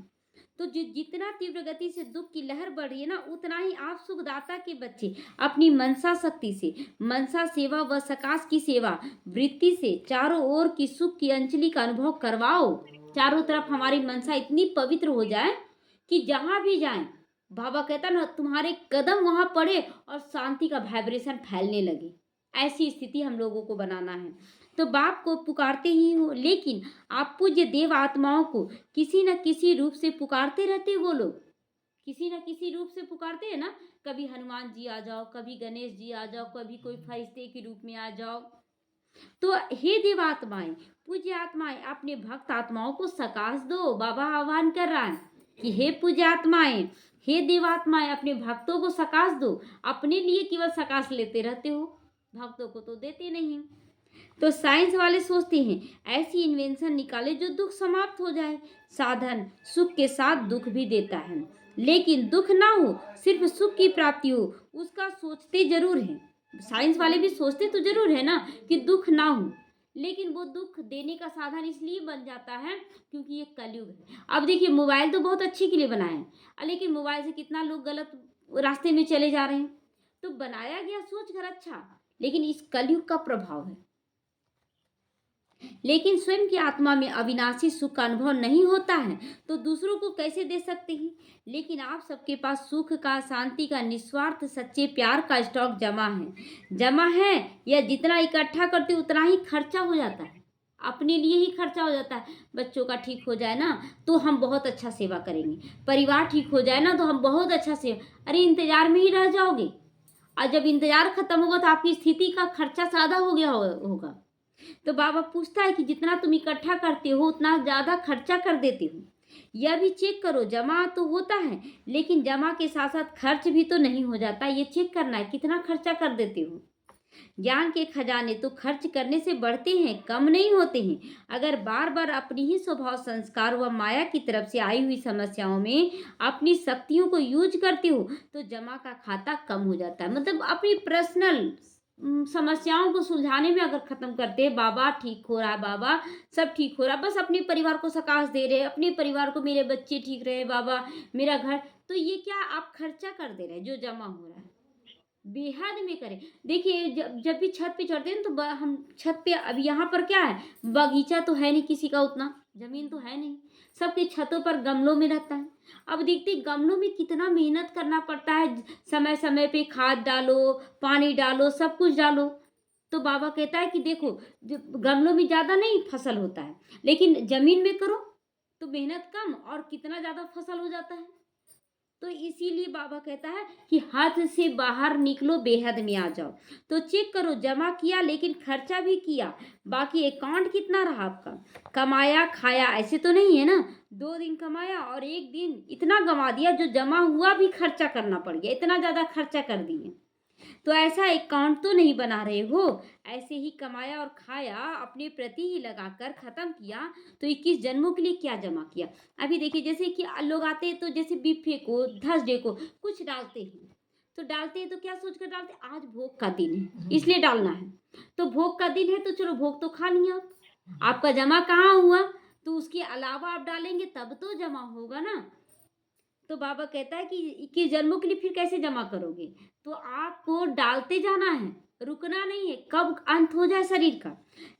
तो जितना तीव्र गति से दुख की लहर बढ़ी है ना, उतना ही आप सुखदाता के बच्चे अपनी मनसा शक्ति से, मनसा सेवा व सकाश की सेवा वृत्ति से चारों ओर की सुख की अंजलि का अनुभव करवाओ। चारों तरफ हमारी मनसा इतनी पवित्र हो जाए कि जहां भी जाएं, बाबा कहता ना तुम्हारे कदम वहां पड़े और शांति का वाइब्रेशन फैलने लगे। ऐसी स्थिति हम लोगों को बनाना है। तो बाप को पुकारते ही हो, लेकिन आप पूज्य देव आत्माओं को किसी न किसी रूप से पुकारते रहते वो लोग, किसी न किसी रूप से पुकारते हैं ना। कभी हनुमान जी आ जाओ, कभी गणेश जी आ जाओ, कभी कोई फरिश्ते के रूप में आ जाओ। तो हे देव आत्माएं, पूज्य आत्माएं, अपने भक्त आत्माओं को सकाश दो। बाबा आह्वान कर रहा है कि हे पूज्य आत्माएं, हे देवात्माएं, अपने भक्तों को सकाश दो। अपने लिए केवल सकाश लेते रहते हो, भक्तों को तो देते नहीं। तो साइंस वाले सोचते हैं ऐसी इन्वेंशन निकाले जो दुख समाप्त हो जाए। साधन सुख के साथ दुख भी देता है, लेकिन दुख ना हो, सिर्फ सुख की प्राप्ति हो, उसका सोचते जरूर हैं। साइंस वाले भी सोचते तो जरूर है ना कि दुख ना हो, लेकिन वो दुख देने का साधन इसलिए बन जाता है क्योंकि ये कलयुग है। अब देखिए, मोबाइल तो बहुत अच्छे के लिए बनाए हैं, लेकिन मोबाइल से कितना लोग गलत रास्ते में चले जा रहे हैं। तो बनाया गया सोच कर अच्छा, लेकिन इस कलयुग का प्रभाव है। लेकिन स्वयं की आत्मा में अविनाशी सुख का अनुभव नहीं होता है तो दूसरों को कैसे दे सकते हैं। लेकिन आप सबके पास सुख का, शांति का, निस्वार्थ सच्चे प्यार का स्टॉक जमा है, या जितना इकट्ठा करते उतना ही खर्चा हो जाता है, अपने लिए ही खर्चा हो जाता है। बच्चों का ठीक हो जाए ना तो हम बहुत अच्छा सेवा करेंगे, परिवार ठीक हो जाए ना तो हम बहुत अच्छा सेवा, अरे इंतजार में ही रह जाओगे। और जब इंतजार खत्म होगा तो आपकी स्थिति का खर्चा ज्यादा हो गया होगा। तो बाबा पूछता है कि जितना तुम इकट्ठा करते हो उतना ज्यादा खर्चा कर देते हो। यह भी चेक करो, जमा तो होता है लेकिन जमा के साथ साथ खर्च भी तो नहीं हो जाता। ये चेक करना है कितना खर्चा कर देते हो। ज्ञान के खजाने तो खर्च करने से बढ़ते हैं, कम नहीं होते हैं। अगर बार बार अपनी ही स्वभाव, संस्कार व माया की तरफ से आई हुई समस्याओं में अपनी शक्तियों को यूज करते हो तो जमा का खाता कम हो जाता है। मतलब अपनी पर्सनल समस्याओं को सुलझाने में अगर खत्म करते हैं, बाबा ठीक हो रहा है, बाबा सब ठीक हो रहा है, बस अपने परिवार को सकाश दे रहे, अपने परिवार को, मेरे बच्चे ठीक रहे, बाबा मेरा घर, तो ये क्या आप खर्चा कर दे रहे हैं जो जमा हो रहा है। बेहद में करें। देखिए, जब जब भी छत पे चढ़ते हैं तो हम छत पे, अब यहाँ पर क्या है, बगीचा तो है नहीं किसी का, उतना जमीन तो है नहीं, सबके छतों पर गमलों में रहता है। अब देखते गमलों में कितना मेहनत करना पड़ता है, समय समय पे खाद डालो, पानी डालो, सब कुछ डालो। तो बाबा कहता है कि देखो, गमलों में ज्यादा नहीं फसल होता है, लेकिन जमीन में करो तो मेहनत कम और कितना ज्यादा फसल हो जाता है। तो इसीलिए बाबा कहता है कि हाथ से बाहर निकलो, बेहद में आ जाओ। तो चेक करो, जमा किया लेकिन खर्चा भी किया, बाकी अकाउंट कितना रहा आपका, कमाया खाया ऐसे तो नहीं है ना। 2 दिन कमाया और 1 दिन इतना गंवा दिया, जो जमा हुआ भी खर्चा करना पड़ गया, इतना ज्यादा खर्चा कर दिए। तो ऐसा अकाउंट तो नहीं बना रहे हो। ऐसे ही कमाया और खाया, अपने प्रति ही लगाकर खत्म किया, तो 21 जन्मों के लिए क्या जमा किया। अभी देखिए, जैसे कि लोग आते हैं तो जैसे बिफे को, थर्सडे को कुछ डालते हैं, तो डालते हैं तो क्या सोच कर डालते हैं, आज भोग का दिन है इसलिए डालना है। तो भोग का दिन है तो चलो भोग तो खा लिया आप, आपका जमा कहाँ हुआ। तो उसके अलावा आप डालेंगे तब तो जमा होगा ना। तो बाबा कहता है कि 21 जन्मों के लिए फिर कैसे जमा करोगे। तो आपको डालते जाना है, रुकना नहीं है, कब अंत हो जाए शरीर का।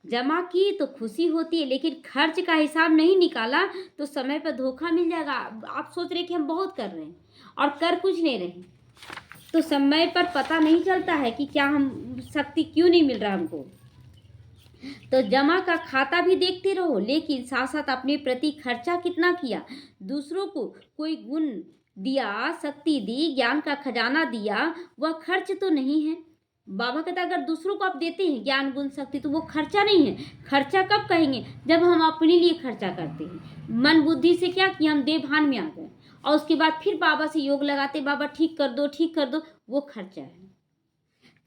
जमा की तो खुशी होती है, लेकिन खर्च का हिसाब नहीं निकाला तो समय पर धोखा मिल जाएगा। आप सोच रहे कि हम बहुत कर रहे हैं और कर कुछ नहीं रहे, तो समय पर पता नहीं चलता है कि क्या हम शक्ति क्यों नहीं मिल रहा हमको। तो जमा का खाता भी देखते रहो, लेकिन साथ साथ अपने प्रति खर्चा कितना किया। दूसरों को कोई गुण दिया, शक्ति दी, ज्ञान का खजाना दिया, वह खर्च तो नहीं है। बाबा कहता अगर दूसरों को आप देते हैं ज्ञान, गुण, शक्ति, तो वो खर्चा नहीं है। खर्चा कब कहेंगे, जब हम अपने लिए खर्चा करते हैं, मन बुद्धि से क्या कि हम देवभान में आ गए और उसके बाद फिर बाबा से योग लगाते, बाबा ठीक कर दो, ठीक कर दो, वो खर्चा है।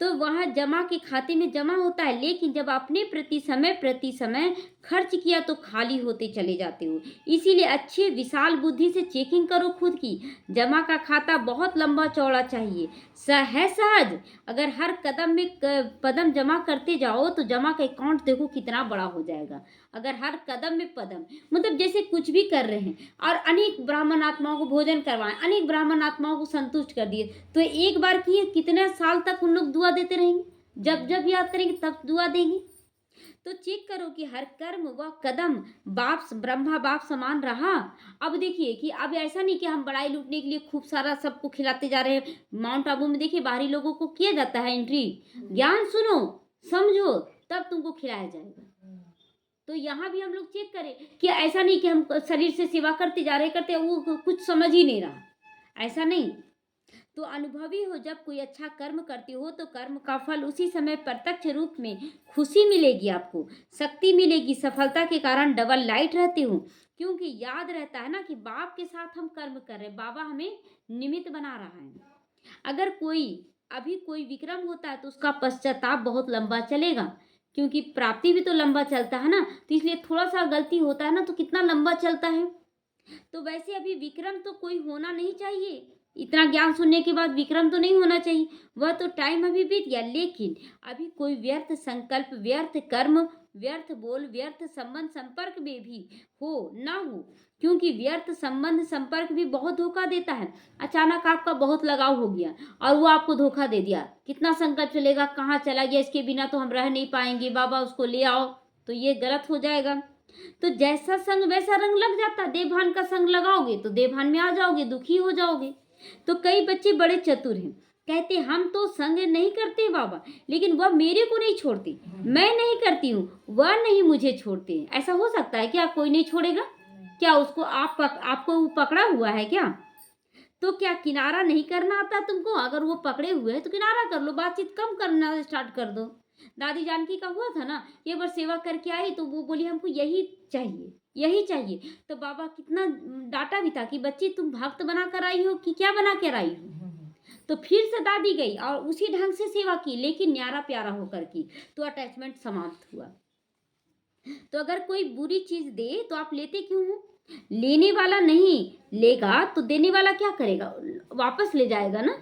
तो वह जमा के खाते में जमा होता है, लेकिन जब अपने प्रति समय खर्च किया तो खाली होते चले जाते हो। इसीलिए अच्छे विशाल बुद्धि से चेकिंग करो खुद की। जमा का खाता बहुत लंबा चौड़ा चाहिए, है सहज। अगर हर कदम में पदम जमा करते जाओ तो जमा का अकाउंट देखो कितना बड़ा हो जाएगा। अगर हर कदम में पदम, मतलब जैसे कुछ भी कर रहे हैं और अनेक ब्राह्मण आत्माओं को भोजन करवाएं, अनेक ब्राह्मण आत्माओं को संतुष्ट कर दिए, तो एक बार किए कितने साल तक उन लोग दुआ देते रहेंगे, जब जब याद करेंगे तब दुआ देंगे। तो चेक करो कि हर कर्म व कदम बाप, ब्रह्मा बाप समान रहा। अब देखिए कि अब ऐसा नहीं कि हम बड़ाई लूटने के लिए खूब सारा सबको खिलाते जा रहे हैं। माउंट आबू में देखिए बाहरी लोगों को किया जाता है एंट्री, ज्ञान सुनो, समझो, तब तुमको खिलाया जाएगा। तो यहाँ भी हम लोग चेक करें कि ऐसा नहीं कि हम शरीर से सेवा करते जा रहे करते, वो कुछ समझ ही नहीं रहा, ऐसा नहीं। तो अनुभवी हो, जब कोई अच्छा कर्म करते हो तो कर्म का फल उसी समय प्रत्यक्ष रूप में खुशी मिलेगी, आपको शक्ति मिलेगी, सफलता के कारण डबल लाइट रहते हो, क्योंकि याद रहता है ना कि बाप के साथ हम कर्म कर रहे हैं, बाबा हमें निमित्त बना रहा है। अगर अभी कोई विक्रम होता है तो उसका पश्चाताप बहुत लंबा चलेगा, क्योंकि प्राप्ति भी तो लंबा चलता है ना, तो इसलिए थोड़ा सा गलती होता है ना तो कितना लंबा चलता है। तो वैसे अभी विक्रम तो कोई होना नहीं चाहिए, इतना ज्ञान सुनने के बाद विक्रम तो नहीं होना चाहिए, वह तो टाइम अभी बीत गया। लेकिन अभी कोई व्यर्थ संकल्प, व्यर्थ कर्म, व्यर्थ बोल, व्यर्थ संबंध संपर्क में भी हो ना हो, क्योंकि व्यर्थ संबंध संपर्क भी बहुत धोखा देता है। अचानक आपका बहुत लगाव हो गया और वो आपको धोखा दे दिया, कितना संकल्प चलेगा, कहाँ चला गया, इसके बिना तो हम रह नहीं पाएंगे, बाबा उसको ले आओ, तो ये गलत हो जाएगा। तो जैसा संग वैसा रंग लग जाता, देवभान का संग लगाओगे तो देवभान में आ जाओगे, दुखी हो जाओगे। तो कई बच्चे बड़े चतुर हैं, कहते हम तो संग नहीं करते बाबा, लेकिन वह मेरे को नहीं छोड़ती, मैं नहीं करती हूँ, वह नहीं मुझे छोड़ते हैं। ऐसा हो सकता है क्या? कोई नहीं छोड़ेगा क्या उसको? आपको वो पकड़ा हुआ है क्या? तो क्या किनारा नहीं करना आता तुमको? अगर वो पकड़े हुए हैं तो किनारा कर लो, बातचीत कम करना स्टार्ट कर दो। दादी जानकी का हुआ था ना, ये बार सेवा करके आई तो वो बोली हमको यही चाहिए, यही चाहिए। तो बाबा कितना डांटा भी था कि बच्ची तुम भक्त बना कर आई हो कि क्या बना कर आई हो। तो फिर से दादी गई और उसी ढंग से सेवा की, लेकिन न्यारा प्यारा होकर की, तो अटैचमेंट समाप्त हुआ। तो अगर कोई बुरी चीज दे तो आप लेते क्यों हो? लेने वाला नहीं लेगा तो देने वाला क्या करेगा? वापस ले जाएगा ना।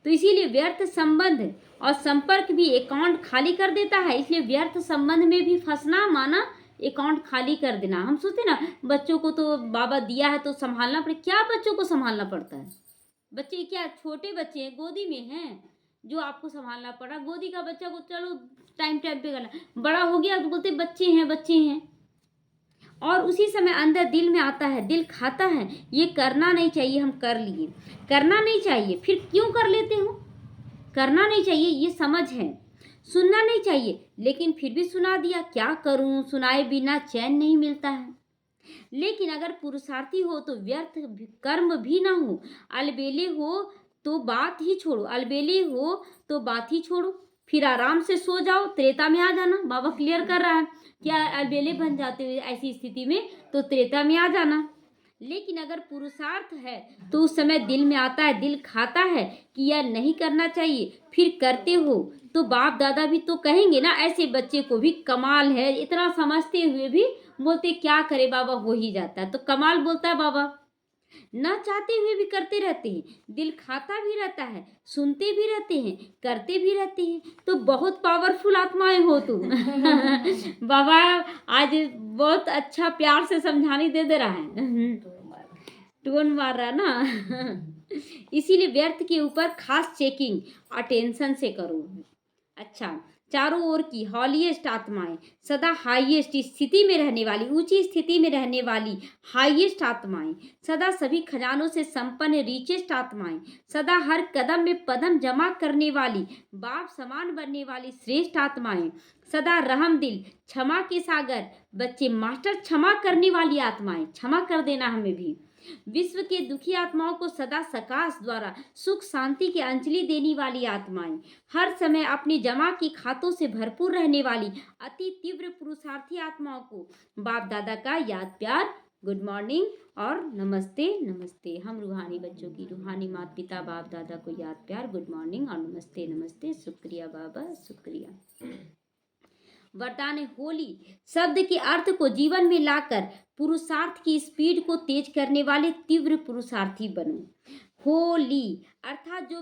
तो इसीलिए व्यर्थ संबंध और संपर्क भी अकाउंट खाली कर देता है, इसलिए व्यर्थ संबंध में भी फंसना माना अकाउंट खाली कर देना। हम सोचते ना बच्चों को तो बाबा दिया है तो संभालना पड़े, क्या बच्चों को संभालना पड़ता है? बच्चे क्या छोटे बच्चे हैं, गोदी में हैं, जो आपको संभालना पड़ा? गोदी का बच्चा को चलो टाइम टाइम पे करना, बड़ा हो गया तो बोलते बच्चे हैं बच्चे हैं। और उसी समय अंदर दिल में आता है, दिल खाता है ये करना नहीं चाहिए, हम कर लिए, करना नहीं चाहिए, फिर क्यों कर लेते हो? करना नहीं चाहिए ये समझ है, सुनना नहीं चाहिए, लेकिन फिर भी सुना दिया, क्या करूं, सुनाए बिना चैन नहीं मिलता है। लेकिन अगर पुरुषार्थी हो तो व्यर्थ कर्म भी ना हो, अलबेले हो तो बात ही छोड़ो, अलबेले हो तो बात ही छोड़ो, फिर आराम से सो जाओ, त्रेता में आ जाना। बाबा क्लियर कर रहा है, क्या अलबेले बन जाते हुए ऐसी स्थिति में तो त्रेता में आ जाना। लेकिन अगर पुरुषार्थ है तो उस समय दिल में आता है, दिल खाता है कि यह नहीं करना चाहिए, फिर करते हो तो बाप दादा भी तो कहेंगे ना, ऐसे बच्चे को भी कमाल है, इतना समझते हुए भी बोलते क्या करे बाबा, हो ही जाता है। तो कमाल बोलता है बाबा, ना चाहते हुए भी करते रहते हैं, दिल खाता भी रहता है, सुनते भी रहते हैं, करते भी रहते हैं। तो बहुत पावरफुल आत्माएं हो तुम। बाबा आज बहुत अच्छा प्यार से समझाने दे रहा है, टोन मार रहा ना। इसीलिए व्यर्थ के ऊपर खास चेकिंग अटेंशन से करो। अच्छा, चारों ओर की हॉलीएस्ट आत्माएं, सदा हाईएस्ट स्थिति में रहने वाली, ऊंची स्थिति में रहने वाली हाईएस्ट आत्माएं, सदा सभी खजानों से संपन्न रिचेस्ट आत्माएं, सदा हर कदम में पदम जमा करने वाली, बाप समान बनने वाली श्रेष्ठ आत्माएं, सदा रहम दिल, क्षमा के सागर, बच्चे मास्टर क्षमा करने वाली आत्माएं, क्षमा कर देना हमें भी, विश्व के दुखी आत्माओं को सदा सकाश द्वारा सुख शांति की अंजलि देने वाली आत्माएं, हर समय अपनी जमा की खातों से भरपूर रहने वाली अति तीव्र पुरुषार्थी आत्माओं को बाप दादा का याद प्यार, गुड मॉर्निंग और नमस्ते नमस्ते। हम रूहानी बच्चों की रूहानी माता पिता बाप दादा को याद प्यार, गुड मॉर्निंग और नमस्ते नमस्ते। शुक्रिया बाबा, शुक्रिया। वरदान है होली शब्द के अर्थ को जीवन में लाकर पुरुषार्थ की स्पीड को तेज करने वाले तीव्र पुरुषार्थी बनो। होली अर्थात जो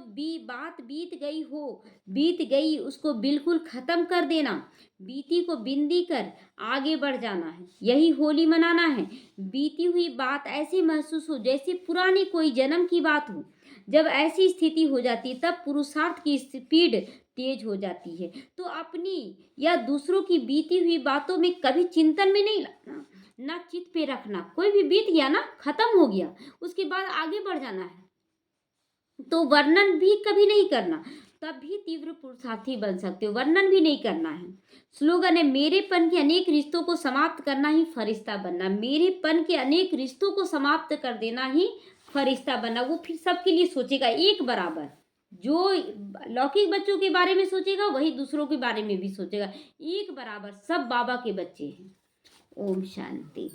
बात बीत गई हो, बीत गई उसको बिल्कुल खत्म कर देना, बीती को बिंदी कर आगे बढ़ जाना है, यही होली मनाना है। बीती हुई बात ऐसे महसूस हो जैसे पुरानी कोई जन्म की बात हो। जब ऐसी स्थिति हो जाती है तब पुरुषार्थ की स्पीड तेज हो जाती है। तो अपनी या दूसरों की बीती हुई बातों में कभी चिंतन में नहीं लगना, ना चित पे रखना। कोई भी बीत गया ना, खत्म हो गया, उसके बाद आगे बढ़ जाना है। तो वर्णन भी कभी नहीं करना, तभी तीव्र पुरुषार्थी बन सकते हो, वर्णन भी नहीं करना है। स्लोगन है, मेरेपन के अनेक रिश्तों को समाप्त करना ही फरिश्ता बनना। मेरेपन के अनेक रिश्तों को समाप्त कर देना ही फरिश्ता बनना। वो फिर सबके लिए सोचेगा एक बराबर। जो लौकिक बच्चों के बारे में सोचेगा वही दूसरों के बारे में भी सोचेगा, एक बराबर सब बाबा के बच्चे हैं। ओम शांति।